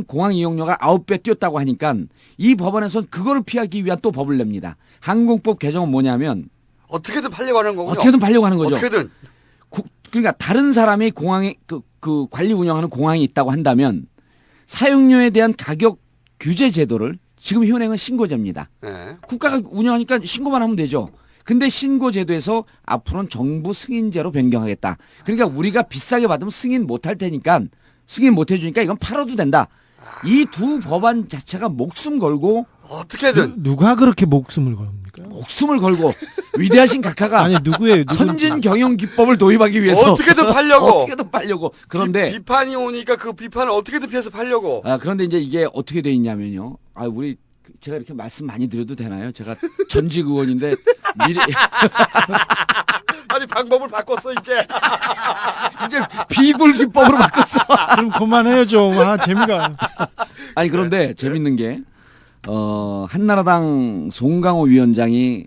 공항 이용료가 9배 뛰었다고 하니까 이 법안에서는 그거를 피하기 위한 또 법을 냅니다. 항공법 개정은 뭐냐면 어떻게든 팔려고 하는 거군요. 어떻게든 팔려고 하는 거죠. 어떻게든. 그러니까 다른 사람이 공항에 그 관리 운영하는 공항이 있다고 한다면 사용료에 대한 가격 규제 제도를 지금 현행은 신고제입니다. 네. 국가가 운영하니까 신고만 하면 되죠. 근데 신고제도에서 앞으로는 정부 승인제로 변경하겠다. 그러니까 우리가 비싸게 받으면 승인 못할 테니까 승인 못 해주니까 이건 팔아도 된다. 이 두 법안 자체가 목숨 걸고 어떻게든. 누가 그렇게 목숨을 겁니까? 목숨을 걸고 위대하신 각하가 아니 누구예요? 선진 경영 기법을 도입하기 위해서 어떻게든 팔려고. 어떻게든 팔려고. 그런데 비판이 오니까 그 비판을 어떻게든 피해서 팔려고. 그런데 이제 이게 어떻게 돼 있냐면요. 우리 제가 이렇게 말씀 많이 드려도 되나요? 제가 전직 의원인데 미래 아니 방법을 바꿨어 이제. 이제 비굴 기법으로 바꿨어. 그럼 그만해요 좀. 재미가. 아니 그런데 재밌는 게 한나라당 송강호 위원장이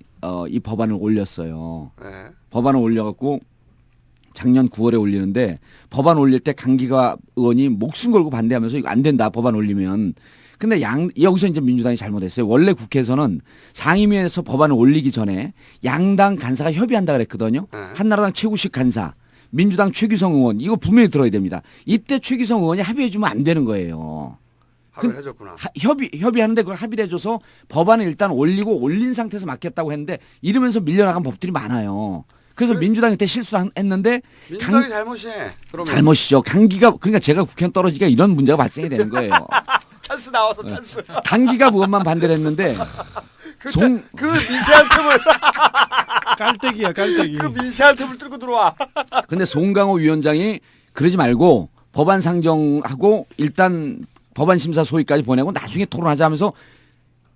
이 법안을 올렸어요. 네. 법안을 올려갖고 작년 9월에 올리는데 법안 올릴 때 강기가 의원이 목숨 걸고 반대하면서 이거 안 된다 법안 올리면. 근데 여기서 이제 민주당이 잘못했어요. 원래 국회에서는 상임위에서 법안을 올리기 전에 양당 간사가 협의한다 그랬거든요. 한나라당 최구식 간사, 민주당 최규성 의원 이거 분명히 들어야 됩니다. 이때 최규성 의원이 합의해주면 안 되는 거예요. 합의를 해줬구나. 협의하는데 그걸 합의를 해줘서 법안을 일단 올린 상태에서 맡겼다고 했는데 이러면서 밀려나간 법들이 많아요. 그래서 민주당이 그때 실수했는데 민주당이 잘못이네. 그러면. 잘못이죠. 그러니까 제가 국회의원 떨어지니까 이런 문제가 발생이 되는 거예요. 찬스 나와서 찬스. 강기가 의원만 반대를 했는데 그 미세한 틈을 깔때기야 깔때기. 그 미세한 틈을 뚫고 들어와. 근데 송강호 위원장이 그러지 말고 법안 상정하고 일단 법안 심사 소위까지 보내고 나중에 토론하자 하면서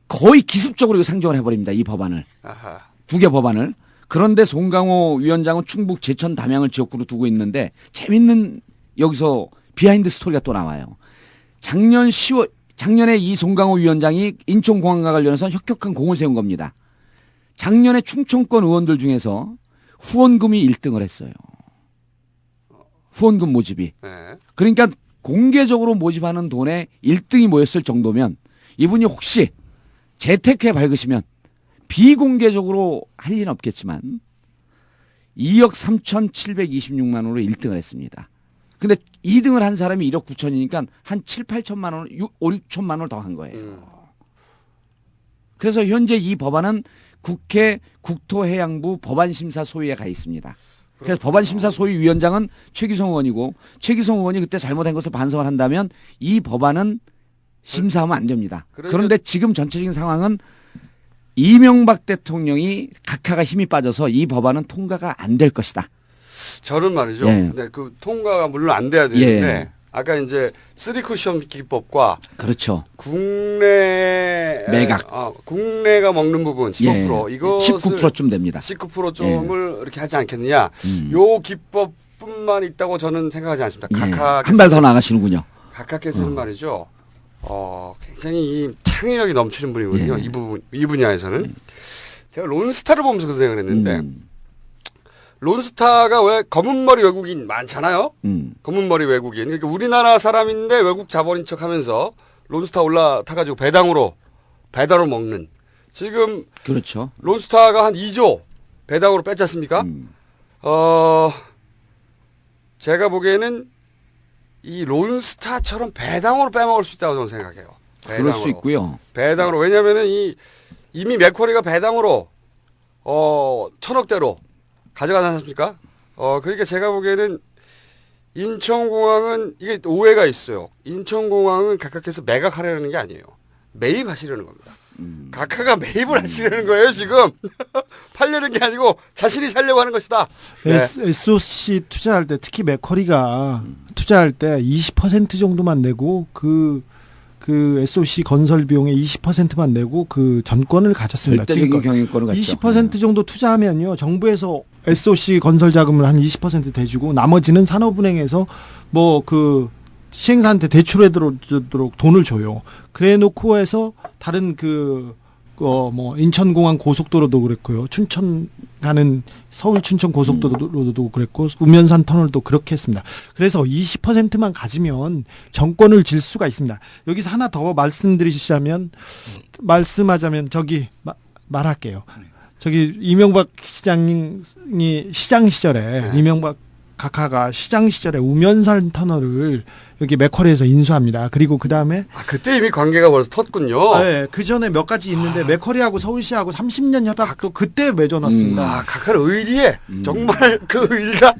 거의 기습적으로 상정을 해버립니다. 이 법안을. 아하. 두 개 법안을. 그런데 송강호 위원장은 충북 제천 담양을 지역구로 두고 있는데 재밌는 여기서 비하인드 스토리가 또 나와요. 작년에 이 송강호 위원장이 인천공항과 관련해서 혁혁한 공을 세운 겁니다. 작년에 충청권 의원들 중에서 후원금이 1등을 했어요. 후원금 모집이. 네. 그러니까 공개적으로 모집하는 돈에 1등이 모였을 정도면 이분이 혹시 재테크에 밝으시면 비공개적으로 할 리는 없겠지만 2억 3,726만 원으로 1등을 했습니다. 근데 2등을 한 사람이 1억 9천이니까 한 7, 8천만 원, 5, 6천만 원을 더 한 거예요. 그래서 현재 이 법안은 국회 국토해양부 법안심사 소위에 가 있습니다. 그래서 법안심사 소위 위원장은 최기성 의원이고 최기성 의원이 그때 잘못한 것을 반성을 한다면 이 법안은 심사하면 안 됩니다. 그런데 지금 전체적인 상황은 이명박 대통령이 각하가 힘이 빠져서 이 법안은 통과가 안 될 것이다. 저는 말이죠. 예. 네, 그 통과가 물론 안 돼야 되는데 예. 아까 이제 3쿠션 기법과 그렇죠. 국내 매각. 국내가 먹는 부분 15% 예. 이것을 19%쯤 됩니다. 19%쯤을 이렇게 하지 않겠느냐. 요 기법뿐만 있다고 저는 생각하지 않습니다. 예. 각하 한 발 더 나가시는군요. 각하께서는 말이죠. 굉장히 이 창의력이 넘치는 분이거든요. 이 분야에서는 제가 론스타를 보면서 그 생각을 했는데 론스타가 왜 검은 머리 외국인 많잖아요. 검은 머리 외국인. 그러니까 우리나라 사람인데 외국 자본인 척하면서 론스타 올라타가지고 배당으로 먹는. 지금 그렇죠. 론스타가 한 2조 배당으로 뺐지 않습니까? 제가 보기에는 이 론스타처럼 배당으로 빼먹을 수 있다고 저는 생각해요. 그럴 수 있고요. 배당으로. 왜냐면은 이미 맥쿼리가 배당으로 1,000억대로 가져가지 않습니까? 그러니까 제가 보기에는 인천공항은 이게 오해가 있어요. 인천공항은 각하께서 매각하려는 게 아니에요. 매입하시려는 겁니다. 각하가 매입을 하시려는 거예요, 지금. 팔려는 게 아니고 자신이 살려고 하는 것이다. 네. SOC 투자할 때 특히 맥쿼리가 투자할 때 20% 정도만 내고 그 SOC 건설 비용의 20%만 내고 그 전권을 가졌습니다. 절대적인 경영권을 갖죠. 20% 정도 투자하면요. 정부에서 SOC 건설 자금을 한 20% 대주고 나머지는 산업은행에서 뭐 그 시행사한테 대출해 들어오도록 돈을 줘요. 그래 놓고 해서 다른 뭐 인천공항 고속도로도 그랬고요. 춘천 가는 서울 춘천 고속도로도 그랬고 우면산 터널도 그렇게 했습니다. 그래서 20%만 가지면 정권을 질 수가 있습니다. 여기서 하나 더 말씀하자면 저기 말할게요. 저기 이명박 시장이 시장 시절에 이명박 각하가 시장 시절에 우면산 터널을 여기 맥쿼리에서 인수합니다. 그리고 그 다음에 그때 이미 관계가 벌써 텄군요. 네, 그 전에 몇 가지 있는데 맥쿼리하고 서울시하고 30년 협약도 그때 맺어놨습니다. 각하는 의리에 정말 그 의리가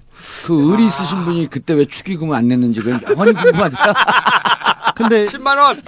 그 의리 있으신 분이 그때 왜 축의금을 안 냈는지 그건 영원히 궁금하다. 근데 10만 원.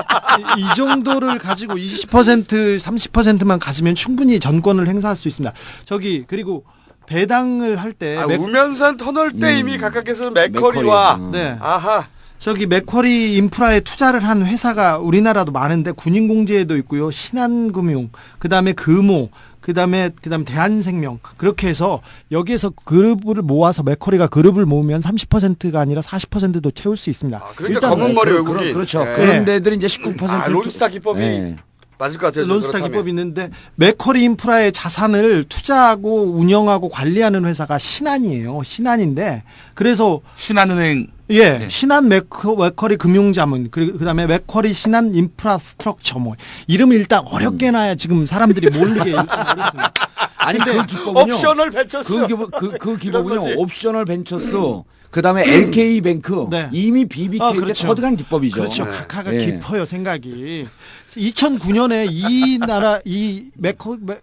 이 정도를 가지고 20% 30%만 가지면 충분히 전권을 행사할 수 있습니다. 저기 그리고 배당을 할 때 우면산 터널 때 이미 각하께서는 맥쿼리와 네. 아하. 저기 맥쿼리 인프라에 투자를 한 회사가 우리나라도 많은데 군인공제에도 있고요. 신한금융, 그다음에 금호, 그다음에 대한생명 그렇게 해서 여기에서 그룹을 모아서 맥쿼리가 그룹을 모으면 30%가 아니라 40%도 채울 수 있습니다. 그러니까 검은 머리 외국인. 그렇죠. 네. 그런 데들이 이제 19%. 론스타 기법이 네. 맞을 것 같아요. 론스타 기법이 있는데 맥쿼리 인프라의 자산을 투자하고 운영하고 관리하는 회사가 신한이에요. 신한인데 그래서 신한은행 네. 신한 맥쿼리 금융자문 그다음에 맥쿼리 신한 인프라스트럭처 뭐 이름을 일단 어렵게 해놔야 지금 사람들이 모르게 어렵습니다. 아니 그 기법은요. 옵셔널 벤처스. 그 기법은요. 옵셔널 벤처스. 그다음에 LK뱅크 네. 이미 BBK 그렇죠. 때 터득한 기법이죠. 그렇죠. 각하가 깊어요 생각이. 2009년에 이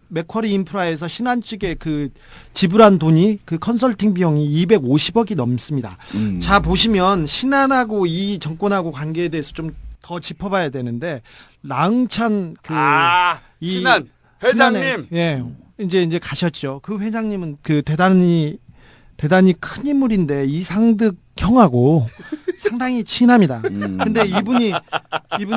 맥쿼리 인프라에서 신한 측에 그 지불한 돈이 그 컨설팅 비용이 250억이 넘습니다. 자 보시면 신한하고 이 정권하고 관계에 대해서 좀 더 짚어봐야 되는데 랑찬 신한 회장님 이제 가셨죠. 그 회장님은 그 대단히 큰 인물인데 이상득 형하고 상당히 친합니다. 근데 이분이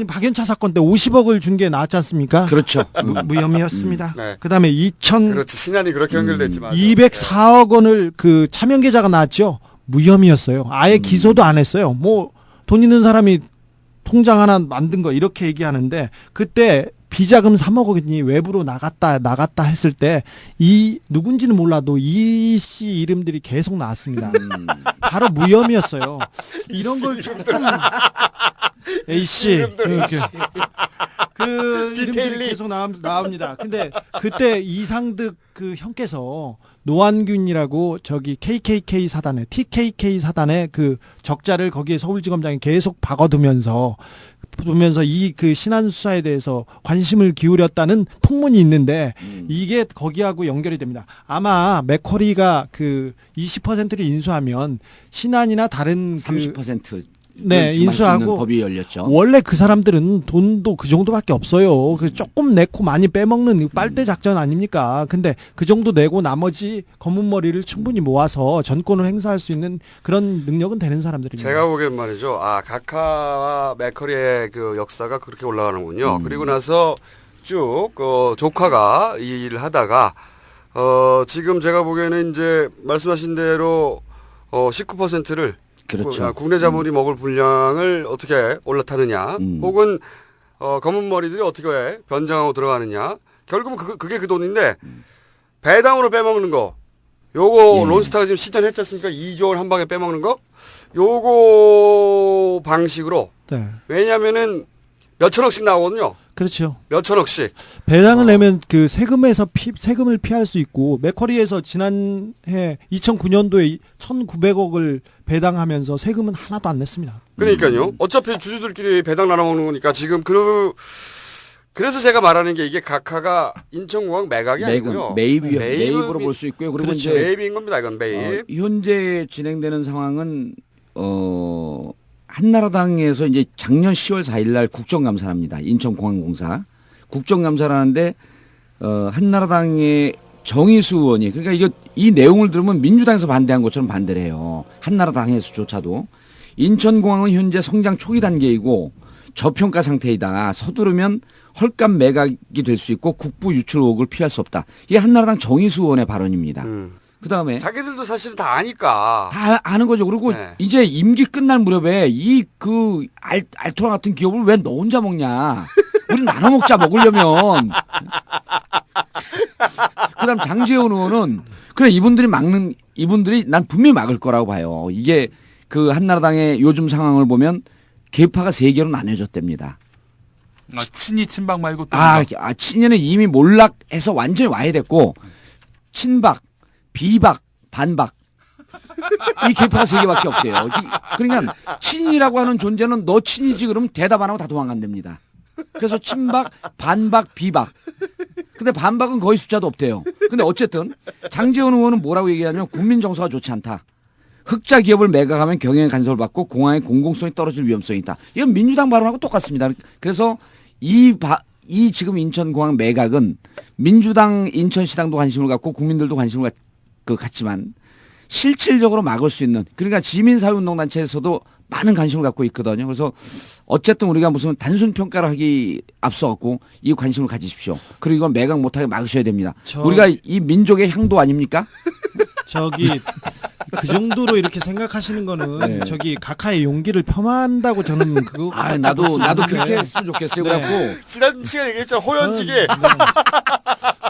박연차 사건 때 50억을 준 게 나왔지 않습니까? 그렇죠. 무혐의였습니다. 네. 그다음에 그렇지. 신한이 그렇게 연결됐지만 204억 원을 그 차명 계좌가 나왔죠. 무혐의였어요. 아예 기소도 안 했어요. 뭐 돈 있는 사람이 통장 하나 만든 거 이렇게 얘기하는데 그때 비자금 3억 원이 외부로 나갔다 했을 때 이 누군지는 몰라도 이 씨 이름들이 계속 나왔습니다. 바로 무혐의였어요. 이런 걸 조금 A 씨 이렇게 그 이름들이 계속 나옵니다. 근데 그때 이상득 그 형께서 노한균이라고 저기 KKK 사단에 TKK 사단의 그 적자를 거기에 서울지검장이 계속 박아두면서 이 그 신안 수사에 대해서 관심을 기울였다는 풍문이 있는데 이게 거기하고 연결이 됩니다. 아마 맥쿼리가 그 20%를 인수하면 신안이나 다른 30% 네, 인수하고 법이 열렸죠. 원래 그 사람들은 돈도 그 정도밖에 없어요. 그 조금 내고 많이 빼먹는 빨대 작전 아닙니까? 근데 그 정도 내고 나머지 검은 머리를 충분히 모아서 전권을 행사할 수 있는 그런 능력은 되는 사람들입니다. 제가 보기엔 말이죠. 가카와 맥커리의 그 역사가 그렇게 올라가는군요. 그리고 나서 쭉 조카가 이 일을 하다가 지금 제가 보기에는 이제 말씀하신 대로 19%를 그렇죠. 국내 자본이 먹을 분량을 어떻게 올라타느냐, 혹은 검은 머리들이 어떻게 변장하고 들어가느냐. 결국은 그게 그 돈인데 배당으로 빼먹는 거. 요거 론스타가 지금 시전했지 않습니까? 2조 원 한 방에 빼먹는 거. 요거 방식으로. 네. 왜냐면은 몇 천억씩 나오거든요. 그렇죠. 몇 천억씩. 배당을 내면 그 세금을 피할 수 있고 맥쿼리에서 지난해 2009년도에 1,900억을 배당하면서 세금은 하나도 안 냈습니다. 그러니까요. 어차피 주주들끼리 배당 나눠 먹는 거니까 지금 그래서 제가 말하는 게 이게 가카가 인천공항 매각이 아니고요. 매입으로 볼 수 있고요. 그리고 그렇죠. 이제 매입인 겁니다. 이건 매입. 현재 진행되는 상황은 한나라당에서 이제 작년 10월 4일 날 국정감사를 합니다. 인천공항공사. 국정감사를 하는데 한나라당의 정의수 의원이 그러니까 이 내용을 들으면 민주당에서 반대한 것처럼 반대를 해요. 한나라당에서조차도 인천공항은 현재 성장 초기 단계이고 저평가 상태이다. 서두르면 헐값 매각이 될 수 있고 국부 유출 의혹을 피할 수 없다. 이게 한나라당 정의수 의원의 발언입니다. 그다음에 자기들도 사실 다 아니까. 다 아는 거죠. 그리고 네. 이제 임기 끝날 무렵에 이 그 알토라 같은 기업을 왜 너 혼자 먹냐? 우리 나눠 먹자 먹으려면. 그다음 장제원 의원은 그래 이분들이 난 분명히 막을 거라고 봐요. 이게 그 한나라당의 요즘 상황을 보면 계파가 3개로 나뉘어졌답니다. 친이 친박 말고 또 친이는 이미 몰락해서 완전히 와해됐고 친박, 비박, 반박 이 계파가 3개밖에 없대요. 그러니까 친이라고 하는 존재는 너 친이지 그러면 대답 안 하고 다 도망간답니다. 그래서 친박, 반박, 비박. 근데 반박은 거의 숫자도 없대요. 근데 어쨌든 장제원 의원은 뭐라고 얘기하냐면 국민 정서가 좋지 않다. 흑자 기업을 매각하면 경영에 간섭을 받고 공항의 공공성이 떨어질 위험성이 있다. 이건 민주당 발언하고 똑같습니다. 그래서 이 지금 인천공항 매각은 민주당 인천시당도 관심을 갖고 국민들도 관심을 갖지만 실질적으로 막을 수 있는 그러니까 시민사회운동단체에서도 많은 관심을 갖고 있거든요. 그래서 어쨌든 우리가 무슨 단순 평가를 하기 앞서갖고 이 관심을 가지십시오. 그리고 이건 매각 못하게 막으셔야 됩니다. 우리가 이 민족의 향도 아닙니까? 그 정도로 이렇게 생각하시는 거는 네. 저기 가카의 용기를 폄하한다고 저는 그거. 나도 그렇게 했으면 좋겠어요. 네. 그래갖고 지난 시간에 얘기했잖아. 호연지게.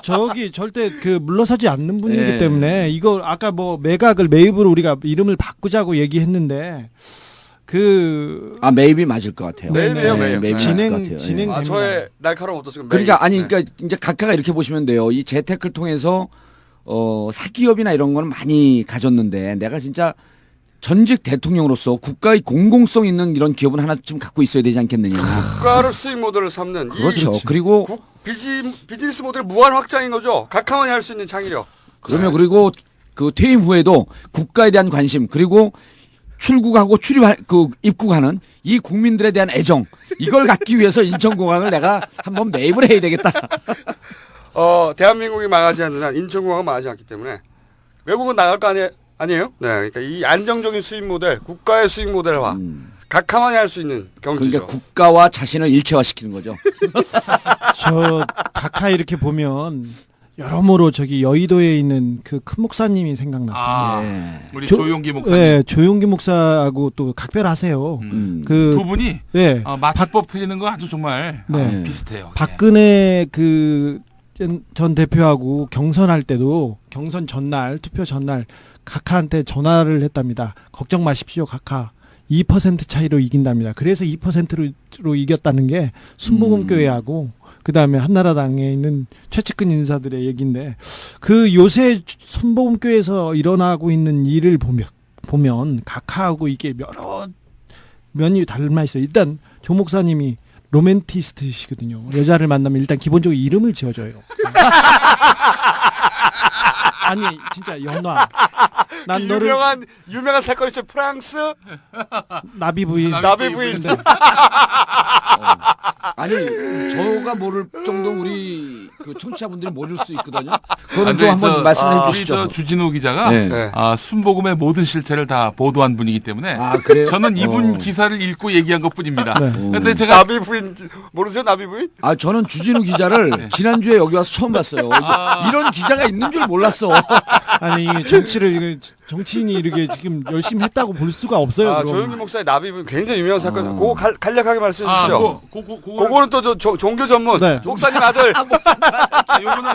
저기 절대 그 물러서지 않는 분이기 네. 때문에 이거 아까 뭐 매입으로 우리가 이름을 바꾸자고 얘기했는데 매입이 맞을 것 같아요. 매입이에요, 매입. 매입이 진행- 맞을 것 같아요. 진행- 아, 저의 날카로운 어떠세요? 그러니까 매입. 그러니까 이제 각하가 이렇게 보시면 돼요. 이 재테크를 통해서 사기업이나 이런 거는 많이 가졌는데 내가 진짜 전직 대통령으로서 국가의 공공성 있는 이런 기업은 하나쯤 갖고 있어야 되지 않겠느냐. 국가를 수익 모델을 삼는 그렇죠. 이 그리고 비즈니스 모델 무한 확장인 거죠. 각하만이 할 수 있는 창의력. 그리고 그 퇴임 후에도 국가에 대한 관심 그리고 출국하고 입국하는 이 국민들에 대한 애정 이걸 갖기 위해서 인천공항을 내가 한번 매입을 해야 되겠다. 대한민국이 망하지 않는 한 인천공항은 망하지 않기 때문에 외국은 나갈 거 아니에요? 네, 그러니까 이 안정적인 수입 모델, 국가의 수익 모델화, 각하만이 할 수 있는 경지죠. 그러니까 국가와 자신을 일체화시키는 거죠. 저 가카 이렇게 보면 여러모로 저기 여의도에 있는 그 큰 목사님이 생각나서. 우리 조- 조용기 목사님 네, 조용기 목사하고 또 각별하세요. 그 두 분이 네, 맞춤법 틀리는 거 아주 정말 네. 비슷해요. 박근혜 전 대표하고 경선할 때도 경선 전날 투표 전날 각하한테 전화를 했답니다. 걱정 마십시오, 각하. 2% 차이로 이긴답니다. 그래서 2%로 이겼다는 게 순복음교회하고 그다음에 한나라당에 있는 최측근 인사들의 얘기인데 그 요새 선보음교에서 일어나고 있는 일을 보면 각하하고 이게 여러 면이 닮아 있어요. 일단 조 목사님이 로맨티스트시거든요. 여자를 만나면 일단 기본적으로 이름을 지어줘요. 아니 진짜 연화. 난 너를 유명한 사건 있죠. 프랑스 나비 부인. 나비 부인. 근데 아니 저가 모를 정도 우리 그 청취자분들이 모를 수 있거든요. 그거는 근데 또 한번 말씀해 우리 주시죠. 저 주진우 기자가 네. 네. 순복음의 모든 실체를 다 보도한 분이기 때문에 아 그래요? 저는 이분 기사를 읽고 얘기한 것뿐입니다. 네. 근데 제가 나비 부인 모르세요? 나비 부인? 아 저는 주진우 기자를 지난주에 여기 와서 처음 봤어요. 이런 기자가 있는 줄 몰랐어. 아니 정치인이 이렇게 지금 열심히 했다고 볼 수가 없어요. 그럼. 조영기 목사의 나비 부인 굉장히 유명한 사건. 그거 간략하게 말씀해 주시죠. 그거는 그거는 또 종교 전문 네. 목사님 아들. 요거는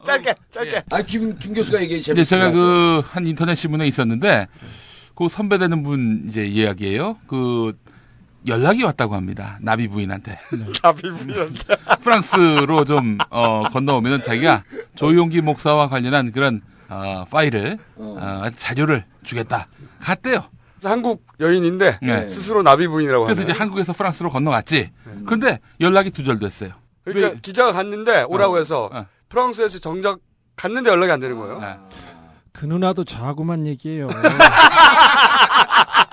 짧게. 아 김 교수가 얘기해 이제 재밌어요. 제가 그 한 인터넷 신문에 있었는데 그 선배되는 분 이제 이야기예요. 그 연락이 왔다고 합니다. 나비 부인한테. 나비 부인한테. 프랑스로 좀 건너오면은 자기가 조용기 목사와 관련한 그런 파일을 자료를 주겠다. 갔대요. 한국 여인인데 네. 스스로 나비 부인이라고 그래서 하네요. 이제 한국에서 프랑스로 건너갔지. 그런데 연락이 두절됐어요. 그러니까 왜- 기자가 갔는데 오라고 해서 어. 프랑스에서 정작 갔는데 연락이 안 되는 거예요. 네. 그 누나도 저하고만 얘기해요.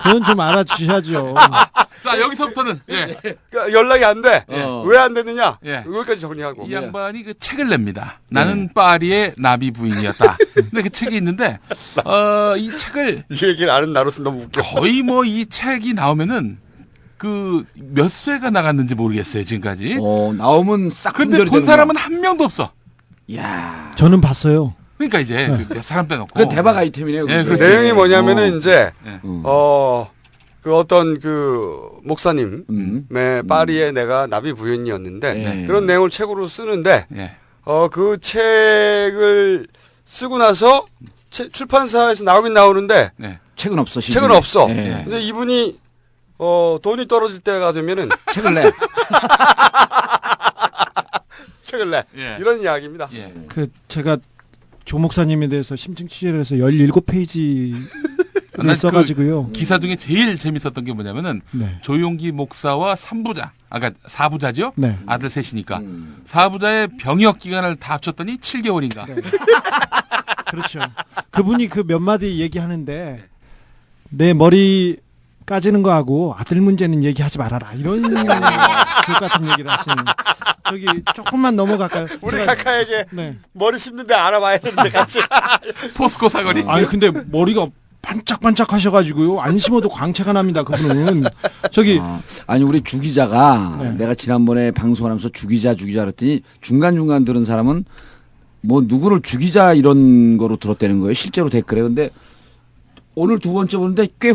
그건 좀 알아주셔야죠. 자 여기서부터는 예. 그러니까 연락이 안 돼. 어. 왜 안 되느냐? 예. 여기까지 정리하고. 이 양반이 그 책을 냅니다. 나는 파리의 나비 부인이었다. 근데 그 책이 있는데 이 책을 이 얘기를 아는 나로서 너무 웃겨. 거의 뭐 이 책이 나오면은 그 몇 쇄가 나갔는지 모르겠어요 지금까지. 나오면 싹 근데 분별이 본 되는구나. 사람은 한 명도 없어. 야, 저는 봤어요. 그러니까 이제 그 몇 사람 빼놓고. 그 대박 아이템이네요. 예, 그게. 그렇지. 내용이 뭐냐면은 이제 예. 그 어떤 그 목사님의 음. 파리에 내가 나비 부인이었는데 네. 그런 내용을 책으로 쓰는데 예. 그 책을 쓰고 나서 출판사에서 나오긴 나오는데 네. 책은 없어. 책은 시중에. 없어. 예. 근데 이분이 돈이 떨어질 때가 되면은 책을 내. 책을 내. 예. 이런 이야기입니다. 예. 그 제가 조 목사님에 대해서 심층 취재를 해서 17페이지 난 써가지고요. 기사 중에 제일 재밌었던 게 뭐냐면은 네. 조용기 목사와 3부자, 아까 4부자죠? 네. 아들 셋이니까 4부자의 병역 기간을 다 합쳤더니 7개월인가. 그렇죠. 그분이 그 몇 마디 얘기하는데 내 머리 까지는 거하고 아들 문제는 얘기하지 말아라 이런 그 같은 얘기를 하시는. 저기 조금만 넘어갈까요? 우리 제가- 각하에게 네. 머리 심는데 알아봐야 되는데 같이. 포스코 사거리. 아니 근데 머리가 반짝반짝 하셔가지고요. 안 심어도 광채가 납니다. 그분은. 저기 아니 우리 주 기자가 네. 내가 지난번에 방송하면서 주 기자 그랬더니 중간중간 들은 사람은 뭐 누구를 주 기자 이런 거로 들었다는 거예요. 실제로 댓글에. 근데 오늘 두 번째 보는데 꽤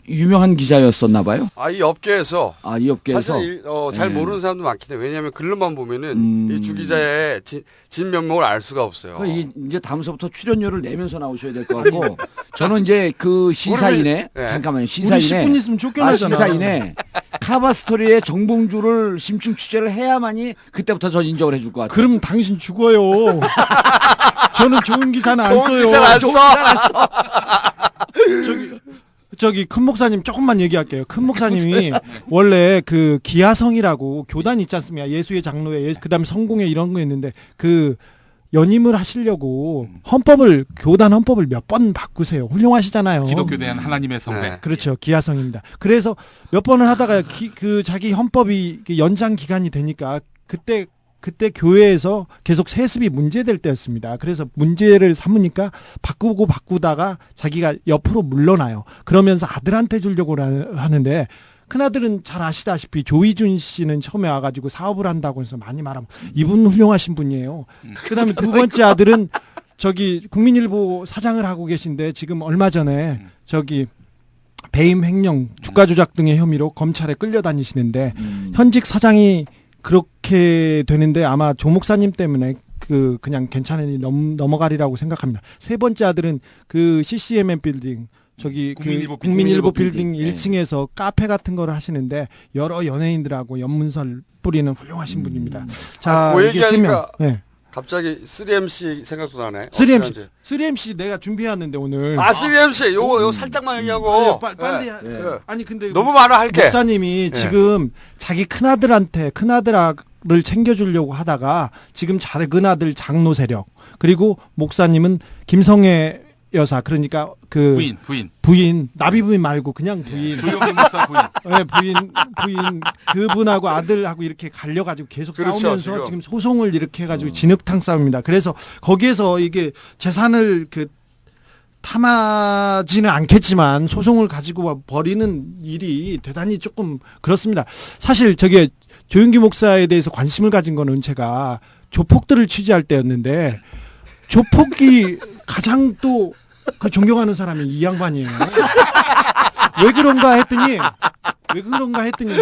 유명한 기자였었나 봐요. 이 업계에서 이 업계에서. 사실 잘 네. 모르는 사람도 많기 때문에 왜냐하면 글로만 보면은 이 주 기자의 진면목을 알 수가 없어요. 이제 다음서부터 출연료를 내면서 나오셔야 될 것 같고 저는 이제 그 시사인에 네. 잠깐만요. 우리 시사인에 10분 있으면 쫓겨나잖아. 시사인에 카바스토리의 정봉주를 심층 취재를 해야만이 그때부터 전 인정을 해줄 것 같아요. 그럼 당신 죽어요. 저는 좋은 기사는 안 좋은 써요. 기사를 안 써. 저기 큰 목사님 조금만 얘기할게요. 큰 목사님이 원래 그 기아성이라고 교단 있지 않습니까? 예수의 장로회, 그다음에 성공회 이런 거 있는데 그 연임을 하시려고 교단 헌법을 몇 번 바꾸세요. 훌륭하시잖아요. 기독교에 대한 하나님의 성배. 네. 그렇죠. 기아성입니다. 그래서 몇 번을 하다가 그 자기 헌법이 연장 기간이 되니까 그때 교회에서 계속 세습이 문제될 때였습니다. 그래서 문제를 삼으니까 바꾸다가 자기가 옆으로 물러나요. 그러면서 아들한테 주려고 하는데 큰아들은 잘 아시다시피 조희준 씨는 처음에 와가지고 사업을 한다고 해서 많이 말하면 이분 훌륭하신 분이에요. 그다음에 두 번째 아들은 저기 국민일보 사장을 하고 계신데 지금 얼마 전에 저기 배임 횡령, 주가 조작 등의 혐의로 검찰에 끌려다니시는데 현직 사장이 그렇게 되는데 아마 조 목사님 때문에 그냥 괜찮으니 넘어가리라고 생각합니다. 세 번째 아들은 그 CCMM 빌딩 저기 국민일보 국민일보 빌딩 빌딩. 1층에서 카페 같은 거를 하시는데 여러 연예인들하고 연문설 뿌리는 훌륭하신 분입니다. 자, 그 이게 세 명. 얘기하니까 네. 갑자기 3MC 생각도 나네. 3MC. 3MC 내가 준비해왔는데 오늘. 3MC 요거 살짝만 얘기하고. 빨리. 네. 아니 근데 너무 많아 할게. 목사님이 네. 지금 자기 큰아들을 챙겨주려고 하다가 지금 작은 아들 장로 세력 그리고 목사님은 김성애 여사 그러니까 그 부인 나비 부인 말고 그냥 부인 조영기 목사 부인. 네, 부인 그분하고 아들하고 이렇게 갈려가지고 계속 그렇죠, 싸우면서 지금. 지금 소송을 이렇게 해가지고 진흙탕 싸움입니다. 그래서 거기에서 이게 재산을 탐하지는 않겠지만 소송을 가지고 버리는 일이 대단히 조금 그렇습니다. 사실 저게 조윤기 목사에 대해서 관심을 가진 거는 제가 조폭들을 취재할 때였는데 조폭이 가장 또 그 존경하는 사람이 이 양반이에요. 왜 그런가 했더니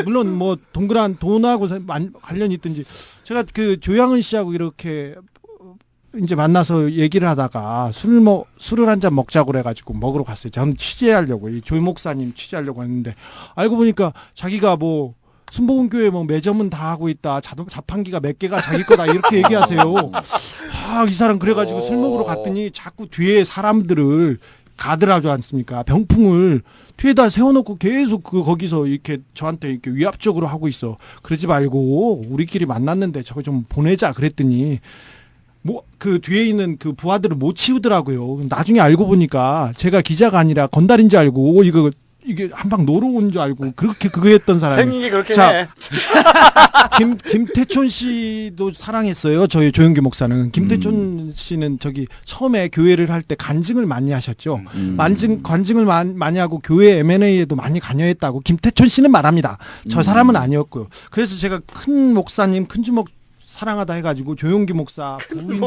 물론 뭐 동그란 돈하고 관련이 있든지 제가 그 조양은 씨하고 이렇게 이제 만나서 얘기를 하다가 술을 한 잔 먹자고 그래가지고 먹으러 갔어요. 저는 취재하려고 이 조 목사님 취재하려고 했는데 알고 보니까 자기가 뭐 순복음교회 뭐 매점은 다 하고 있다. 자판기가 몇 개가 자기 거다 이렇게 얘기하세요. 이 사람 그래가지고 술 먹으러 갔더니 자꾸 뒤에 사람들을 가드라지 않습니까? 병풍을 뒤에다 세워놓고 계속 거기서 이렇게 저한테 이렇게 위압적으로 하고 있어. 그러지 말고 우리끼리 만났는데 저거 좀 보내자 그랬더니 뭐 그 뒤에 있는 그 부하들을 못 치우더라고요. 나중에 알고 보니까 제가 기자가 아니라 건달인 줄 알고 이게 한방 놀러 온 줄 알고 그렇게 그거 했던 사람이 생긴 게 그렇게 자, 해. 김태촌 씨도 사랑했어요. 저희 조영기 목사는. 김태촌 씨는 저기 처음에 교회를 할 때 간증을 많이 하셨죠. 관증을 많이 하고 교회 M&A에도 많이 관여했다고 김태촌 씨는 말합니다. 저 사람은 아니었고요. 그래서 제가 큰 목사님 큰 주먹 사랑하다 해가지고 조용기 목사 부인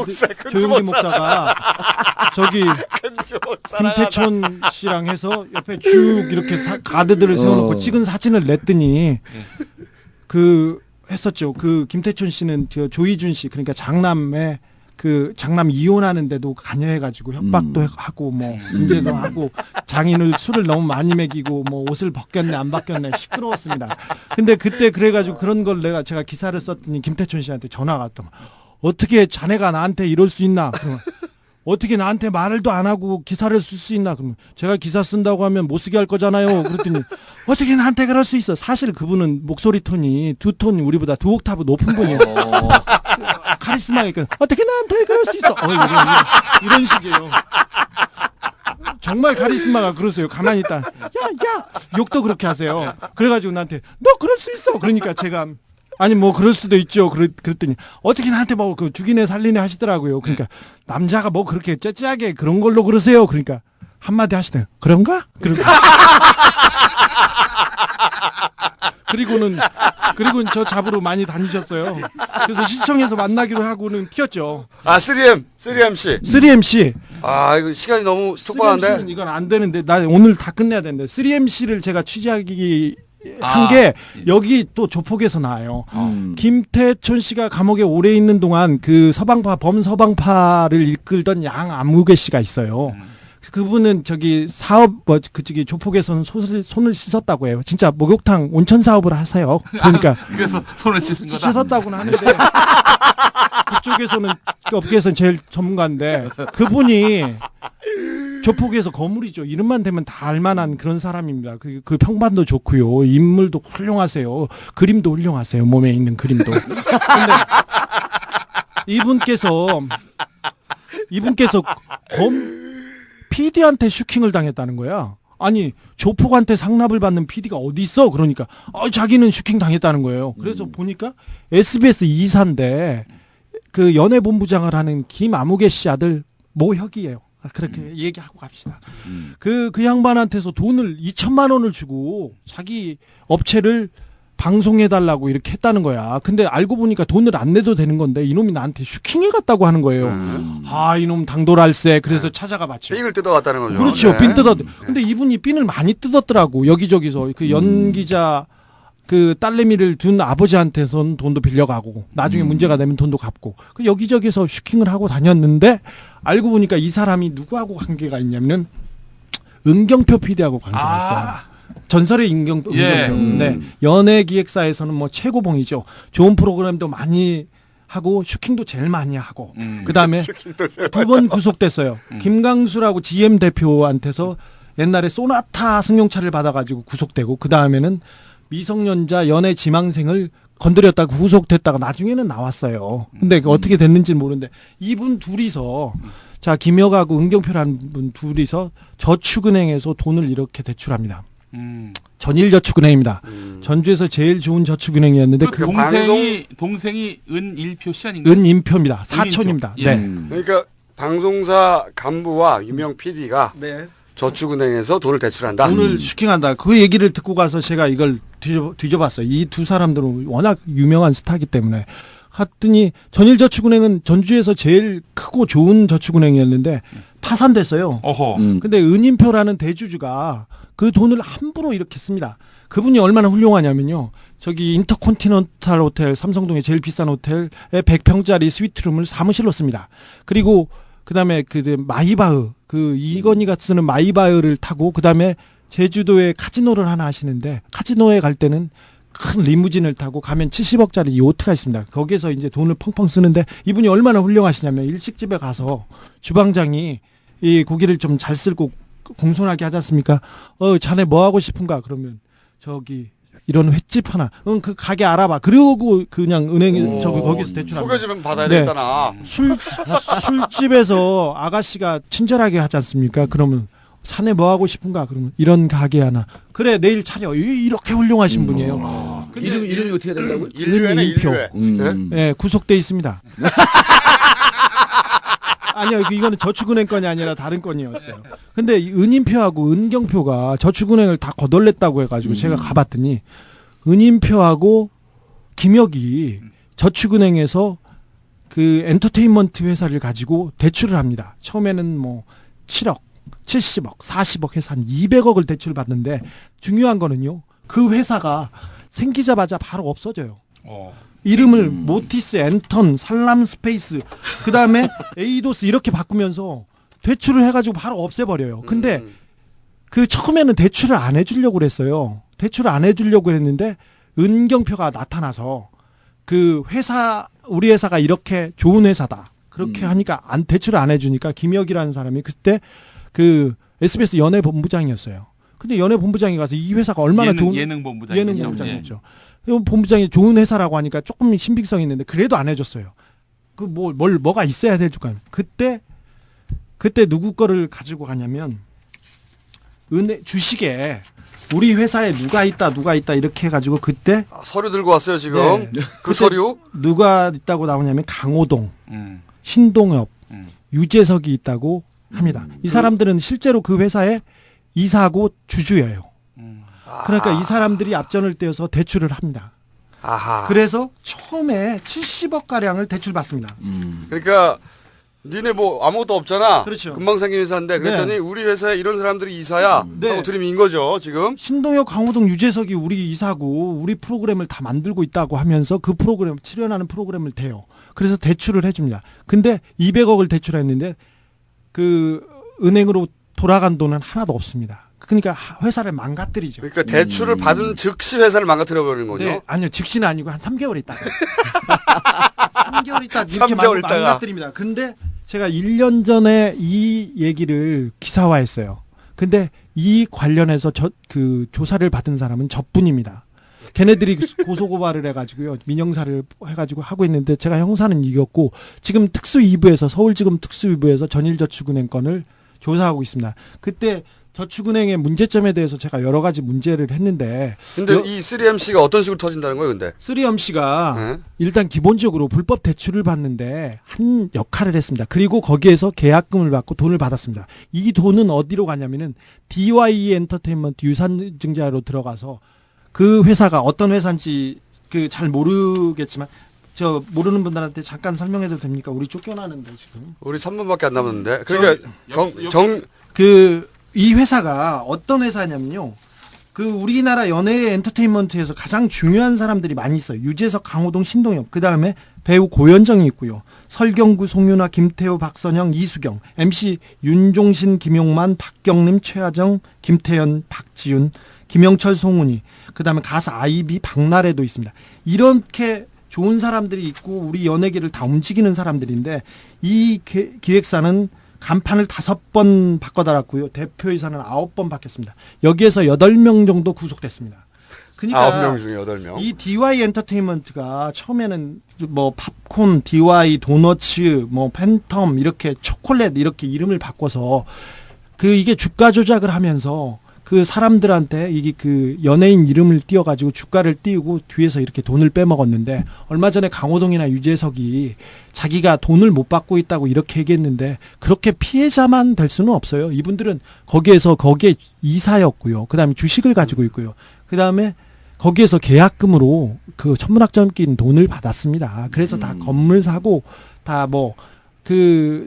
조용기 목사가 저기 김태촌 씨랑 해서 옆에 쭉 이렇게 가드들을 세워놓고 찍은 사진을 냈더니 했었죠. 김태촌 씨는 조희준 씨 그러니까 장남의 장남 이혼하는데도 관여해가지고 협박도 하고 뭐 문제도 하고 장인을 술을 너무 많이 먹이고 뭐 옷을 벗겼네 안 벗겼네 시끄러웠습니다. 근데 그때 그래가지고 그런 걸 제가 기사를 썼더니 김태촌 씨한테 전화가 왔더만 어떻게 자네가 나한테 이럴 수 있나? 그러면 어떻게 나한테 말도 안 하고 기사를 쓸 수 있나? 그러면 제가 기사 쓴다고 하면 못 쓰게 할 거잖아요. 그랬더니 어떻게 나한테 그럴 수 있어? 사실 그분은 목소리 톤이 2톤 우리보다 2옥타브 높은 분이에요. 카리스마가 있거든. 어떻게 나한테 그럴 수 있어? 이런 식이에요. 정말 카리스마가 그러세요. 가만히 있다. 야 욕도 그렇게 하세요. 그래가지고 나한테 너 그럴 수 있어. 그러니까 제가 아니 뭐 그럴 수도 있죠. 그랬더니 어떻게 나한테 뭐 죽이네 살리네 하시더라고요. 그러니까 남자가 뭐 그렇게 째째하게 그런 걸로 그러세요. 그러니까 한마디 하시대요. 그런가? 그리고는 저 잡으러 많이 다니셨어요. 그래서 시청에서 만나기로 하고는 튀었죠. 3MC. 3MC. 이거 시간이 너무 촉박한데. 3MC는 이건 안 되는데 나 오늘 다 끝내야 되는데 3MC를 제가 취재하기 한 게 여기 또 조폭에서 나와요. 김태촌 씨가 감옥에 오래 있는 동안 그 범서방파를 이끌던 양암무개 씨가 있어요. 그분은 저기 그쪽이 조폭에서는 손을 씻었다고 해요. 진짜 목욕탕 온천 사업을 하세요. 그러니까 그래서 손을 씻은 거다. 씻었다고는 하는데 그쪽에서는 그 업계에서는 제일 전문가인데 그분이 조폭에서 거물이죠. 이름만 대면 다 알만한 그런 사람입니다. 그 평판도 좋고요. 인물도 훌륭하세요. 그림도 훌륭하세요. 몸에 있는 그림도. 근데 이분께서 PD한테 슈킹을 당했다는 거야. 아니 조폭한테 상납을 받는 PD가 어디 있어? 그러니까 자기는 슈킹 당했다는 거예요. 그래서 보니까 SBS 이사인데 그 연예본부장을 하는 김아무개 씨 아들 모혁이에요. 그렇게 얘기하고 갑시다. 그 양반한테서 돈을 2천만 원을 주고 자기 업체를 방송해달라고 이렇게 했다는 거야. 근데 알고 보니까 돈을 안 내도 되는 건데 이놈이 나한테 슈킹해 갔다고 하는 거예요. 이놈 당돌할세. 그래서 찾아가 봤죠. 삥을 뜯어갔다는 거죠. 그렇죠. 삥 뜯어. 근데 이분이 삥을 많이 뜯었더라고. 여기저기서 그 연기자 그 딸내미를 둔 아버지한테선 돈도 빌려가고 나중에 문제가 되면 돈도 갚고 그 여기저기서 슈킹을 하고 다녔는데 알고 보니까 이 사람이 누구하고 관계가 있냐면은 은경표 PD하고 관계가 있어요. 아, 전설의 은경표. 예. 네. 연예 기획사에서는 뭐 최고봉이죠. 좋은 프로그램도 많이 하고 슈킹도 제일 많이 하고 그다음에 두 번 구속됐어요. 김강수라고 GM 대표한테서 옛날에 소나타 승용차를 받아가지고 구속되고 그다음에는 미성년자 연애 지망생을 건드렸다가 구속됐다가 나중에는 나왔어요. 근데 어떻게 됐는지는 모르는데 이분 둘이서 자 김혁하고 은경표라는 분 둘이서 저축은행에서 돈을 이렇게 대출합니다. 전일저축은행입니다. 전주에서 제일 좋은 저축은행이었는데 그 동생이 은일표 씨 아닌가요? 은인표입니다. 사촌입니다. 예. 네. 그러니까 방송사 간부와 유명 PD가 네. 저축은행에서 돈을 대출한다. 돈을 슈킹한다. 그 얘기를 듣고 가서 제가 이걸 뒤져봤어요. 이 두 사람들은 워낙 유명한 스타이기 때문에. 했더니 전일저축은행은 전주에서 제일 크고 좋은 저축은행이었는데 파산됐어요. 어허. 근데 은인표라는 대주주가 그 돈을 함부로 이렇게 씁니다. 그분이 얼마나 훌륭하냐면요. 저기 인터컨티넨탈 호텔, 삼성동의 제일 비싼 호텔에 100평짜리 스위트룸을 사무실로 씁니다. 그리고 그다음에 그 마이바흐, 그 이건희가 쓰는 마이바흐를 타고 그다음에 제주도에 카지노를 하나 하시는데 카지노에 갈 때는 큰 리무진을 타고 가면 70억짜리 요트가 있습니다. 거기에서 이제 돈을 펑펑 쓰는데 이분이 얼마나 훌륭하시냐면 일식집에 가서 주방장이 이 고기를 좀 잘 쓸고 공손하게 하지 않습니까? 자네 뭐 하고 싶은가? 그러면 저기 이런 횟집 하나. 그 가게 알아봐. 그리고 그냥 은행에 저기 거기서 대출합니다. 소개 좀 받아야 네. 되겠다. 술집에서 아가씨가 친절하게 하지 않습니까? 그러면 자네 뭐 하고 싶은가? 그러면 이런 가게 하나. 그래 내일 차려. 이렇게 훌륭하신 분이에요. 근데 이름이 어떻게 된다고요? 인류회네, 은인표. 인류회. 네? 네, 구속돼 있습니다. 아니요, 이거는 저축은행 건이 아니라 다른 건이었어요. 근데 이 은인표하고 은경표가 저축은행을 다 거덜냈다고 해가지고 제가 가봤더니 은인표하고 김혁이 저축은행에서 그 엔터테인먼트 회사를 가지고 대출을 합니다. 처음에는 뭐 7억, 70억, 40억 해서 한 200억을 대출 받는데 중요한 거는요. 그 회사가 생기자마자 바로 없어져요. 이름을 모티스, 앤턴, 살람 스페이스, 그 다음에 에이도스 이렇게 바꾸면서 대출을 해가지고 바로 없애버려요. 근데 그 처음에는 대출을 안 해주려고 그랬어요. 대출을 안 해주려고 했는데 은경표가 나타나서 그 회사, 우리 회사가 이렇게 좋은 회사다. 그렇게 하니까 대출을 안 해주니까 김혁이라는 사람이 그때 그 SBS 연예본부장이었어요. 근데 연예본부장이 가서 이 회사가 얼마나 좋은 예능본부장이었죠. 본부장이 좋은 회사라고 하니까 조금 신빙성이 있는데 그래도 안 해줬어요. 그 뭐가 있어야 될 줄까요? 그때 누구 거를 가지고 가냐면 주식에 우리 회사에 누가 있다 이렇게 해가지고 그때 서류 들고 왔어요 지금. 네. 그 서류. 누가 있다고 나오냐면 강호동, 신동엽, 유재석이 있다고 합니다. 이 사람들은 실제로 그 회사에 이사하고 주주예요. 그러니까 이 사람들이 앞전을 떼어서 대출을 합니다. 아하. 그래서 처음에 70억 가량을 대출받습니다. 그러니까 니네 뭐 아무것도 없잖아. 그렇죠. 금방 생긴 회사인데 그랬더니 네. 우리 회사에 이런 사람들이 이사야. 네. 하고 들이민 거죠 지금. 신동엽, 강호동, 유재석이 우리 이사고 우리 프로그램을 다 만들고 있다고 하면서 그 프로그램 출연하는 프로그램을 대요. 그래서 대출을 해줍니다. 근데 200억을 대출했는데 그 은행으로 돌아간 돈은 하나도 없습니다. 그러니까 회사를 망가뜨리죠. 그러니까 대출을 받은 즉시 회사를 망가뜨려 버리는 거죠. 네, 아니요, 즉시는 아니고 한 3개월 있다가. 3개월 있다 이렇게 3개월 있다가. 망가뜨립니다. 근데 제가 1년 전에 이 얘기를 기사화했어요. 근데 이 관련해서 그 조사를 받은 사람은 저뿐입니다. 걔네들이 고소고발을 해가지고요, 민영사를 해가지고 하고 있는데 제가 형사는 이겼고 지금 특수2부에서 서울지검 특수2부에서 전일저축은행 건을 조사하고 있습니다. 그때 저축은행의 문제점에 대해서 제가 여러 가지 문제를 했는데. 근데 이 3MC가 어떤 식으로 터진다는 거예요, 근데? 3MC가 네. 일단 기본적으로 불법 대출을 받는데 한 역할을 했습니다. 그리고 거기에서 계약금을 받고 돈을 받았습니다. 이 돈은 어디로 가냐면은 DYE 엔터테인먼트 유산증자로 들어가서 그 회사가 어떤 회사인지 그 잘 모르겠지만 저 모르는 분들한테 잠깐 설명해도 됩니까? 우리 쫓겨나는데 지금. 우리 3분밖에 안 남았는데. 그러니까 이 회사가 이 회사가 어떤 회사냐면요. 그 우리나라 연예 엔터테인먼트에서 가장 중요한 사람들이 많이 있어요. 유재석, 강호동, 신동엽. 그다음에 배우 고현정이 있고요. 설경구, 송윤아, 김태호, 박선영, 이수경, MC 윤종신, 김용만, 박경림, 최하정, 김태현, 박지윤, 김영철, 송은이. 그다음에 가수 아이비, 박나래도 있습니다. 이렇게 좋은 사람들이 있고 우리 연예계를 다 움직이는 사람들인데 이 기획사는 간판을 5번 바꿔달았고요. 대표이사는 9번 바뀌었습니다. 여기에서 8명 정도 구속됐습니다. 그러니까 9명 중에 8명. 이 DY 엔터테인먼트가 처음에는 뭐 팝콘, DY, 도너츠, 뭐 팬텀 이렇게 초콜릿 이렇게 이름을 바꿔서 이게 주가 조작을 하면서 그 사람들한테 이게 그 연예인 이름을 띄워가지고 주가를 띄우고 뒤에서 이렇게 돈을 빼먹었는데 얼마 전에 강호동이나 유재석이 자기가 돈을 못 받고 있다고 이렇게 얘기했는데 그렇게 피해자만 될 수는 없어요. 이분들은 거기에 이사였고요. 그 다음에 주식을 가지고 있고요. 그 다음에 거기에서 계약금으로 그 천문학점 낀 돈을 받았습니다. 그래서 다 건물 사고 다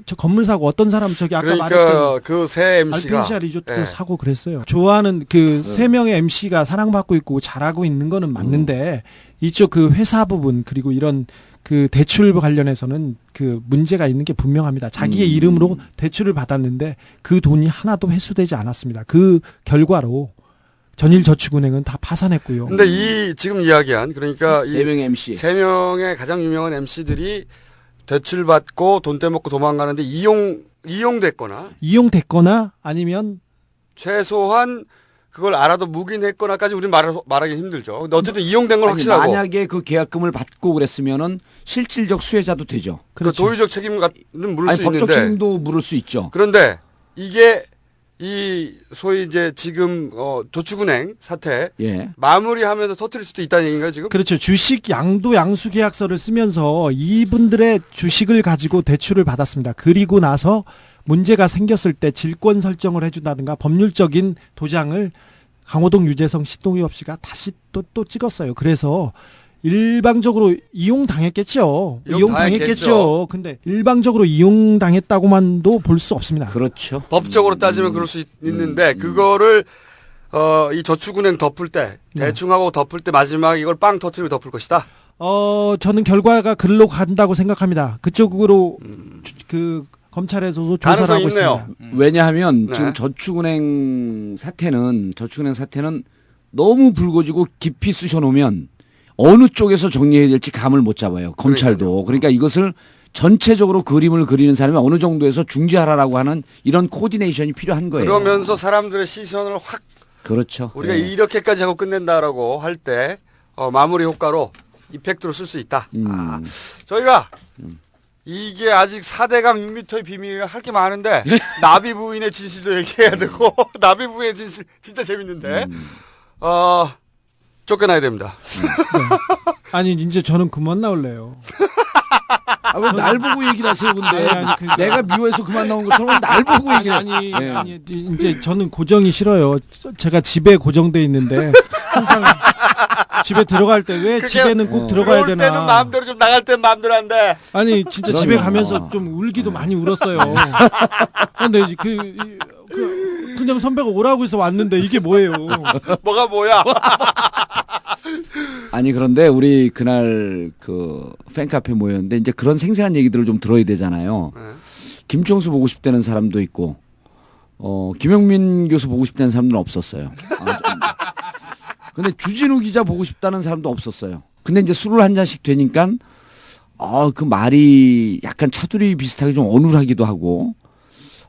저 건물 사고 어떤 사람 저기 아까 그러니까 말했던 그 새 MC가 알펜시아 리조트도 사고 그랬어요. 좋아하는 그 3명의 MC가 사랑받고 있고 잘하고 있는 거는 맞는데 이쪽 그 회사 부분 그리고 이런 그 대출 관련해서는 그 문제가 있는 게 분명합니다. 자기의 이름으로 대출을 받았는데 그 돈이 하나도 회수되지 않았습니다. 그 결과로 전일저축은행은 다 파산했고요. 근데 이 지금 이야기한 그러니까 이 3명의 MC. 3명의 가장 유명한 MC들이 대출 받고 돈 떼먹고 도망가는데 이용됐거나 아니면 최소한 그걸 알아도 묵인했거나까지 우리는 말하기 힘들죠. 근데 어쨌든 이용된 건 아니, 확실하고. 만약에 그 계약금을 받고 그랬으면은 실질적 수혜자도 되죠. 그 도의적 책임은 물을 수 법적 있는데. 책임도 물을 수 있죠. 그런데 이게 이 소위 이제 지금 저축은행 사태 예. 마무리하면서 터뜨릴 수도 있다는 얘기인가요 지금? 그렇죠. 주식 양수 계약서를 쓰면서 이분들의 주식을 가지고 대출을 받았습니다. 그리고 나서 문제가 생겼을 때 질권 설정을 해준다든가 법률적인 도장을 강호동, 유재석, 신동엽 씨가 다시 또 찍었어요. 그래서 일방적으로 이용당했겠죠. 이용당했겠죠. 근데 일방적으로 이용당했다고만도 볼 수 없습니다. 그렇죠. 법적으로 따지면 그럴 수 있는데 그거를 이 저축은행 덮을 때 대충하고 덮을 때 마지막에 이걸 빵 터뜨리고 덮을 것이다. 저는 결과가 글로 간다고 생각합니다. 그쪽으로 그 검찰에서도 조사를 하고 있네요. 있습니다. 왜냐하면 네. 지금 저축은행 사태는 너무 불거지고 깊이 쑤셔놓으면 어느 쪽에서 정리해야 될지 감을 못 잡아요. 검찰도. 그러니까 이것을 전체적으로 그림을 그리는 사람이 어느 정도에서 중지하라라고 하는 이런 코디네이션이 필요한 거예요. 그러면서 사람들의 시선을 확 그렇죠. 우리가 예. 이렇게까지 하고 끝낸다라고 할 때 마무리 효과로 이펙트로 쓸 수 있다. 저희가 이게 아직 4대강 6m의 비밀 할 게 많은데 나비 부인의 진실도 얘기해야 되고 나비 부인의 진실 진짜 재밌는데 쫓겨나야 됩니다. 아니 이제 저는 그만 나올래요. 왜 날 보고 얘기를 하세요, 근데. 아니, 그러니까. 내가 미워해서 그만 나온 것처럼 날 보고 얘기를 아니 이제 저는 고정이 싫어요. 제가 집에 고정돼 있는데 항상 집에 들어갈 때 왜 집에는 꼭 들어가야 들어올 되나? 때는 마음대로 좀 나갈 때는 마음대로 안 돼. 아니 진짜 집에 가면서 좀 울기도 많이 울었어요. 근데 이제 그냥 선배가 오라고 해서 왔는데 이게 뭐예요? 뭐가 뭐야? 아니 그런데 우리 그날 그 팬카페 모였는데 이제 그런 생생한 얘기들을 좀 들어야 되잖아요. 네. 김총수 보고 싶다는 사람도 있고 김영민 교수 보고 싶다는 사람들은 없었어요. 근데 주진우 기자 보고 싶다는 사람도 없었어요. 근데 이제 술을 한 잔씩 되니까 그 말이 약간 차두리 비슷하게 좀 어눌하기도 하고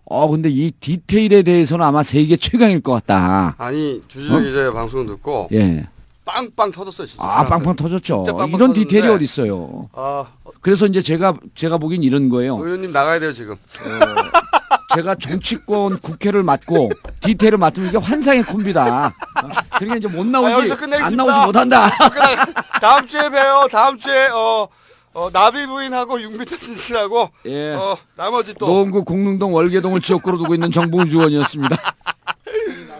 근데 이 디테일에 대해서는 아마 세계 최강일 것 같다. 아니 주진우 기자의 방송 듣고 예. 빵빵 터졌어요 진짜. 빵빵 터졌죠. 진짜 빵빵 이런 디테일이 터졌는데. 어디 있어요. 아 그래서 이제 제가 보기엔 이런 거예요. 의원님 나가야 돼요 지금. 제가 정치권 국회를 맡고 디테일을 맡으면 이게 환상의 콤비다. 그러니까 이제 못 나오지, 여기서 끝내겠습니다. 안 나오지 못한다. 다음 주에 봬요. 다음 주에 나비 부인하고 6m 진실하고 예. 나머지 또 노원구 공릉동 월계동을 지역구로 두고 있는 정봉주 의원이었습니다.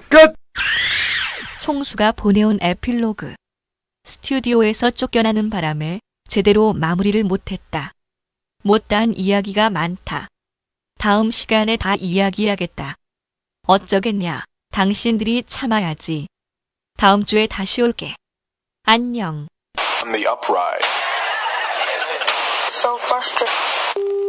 끝. 총수가 보내온 에필로그. 스튜디오에서 쫓겨나는 바람에 제대로 마무리를 못했다. 못다한 이야기가 많다. 다음 시간에 다 이야기하겠다. 어쩌겠냐. 당신들이 참아야지. 다음 주에 다시 올게. 안녕. On the upright. So frustrated.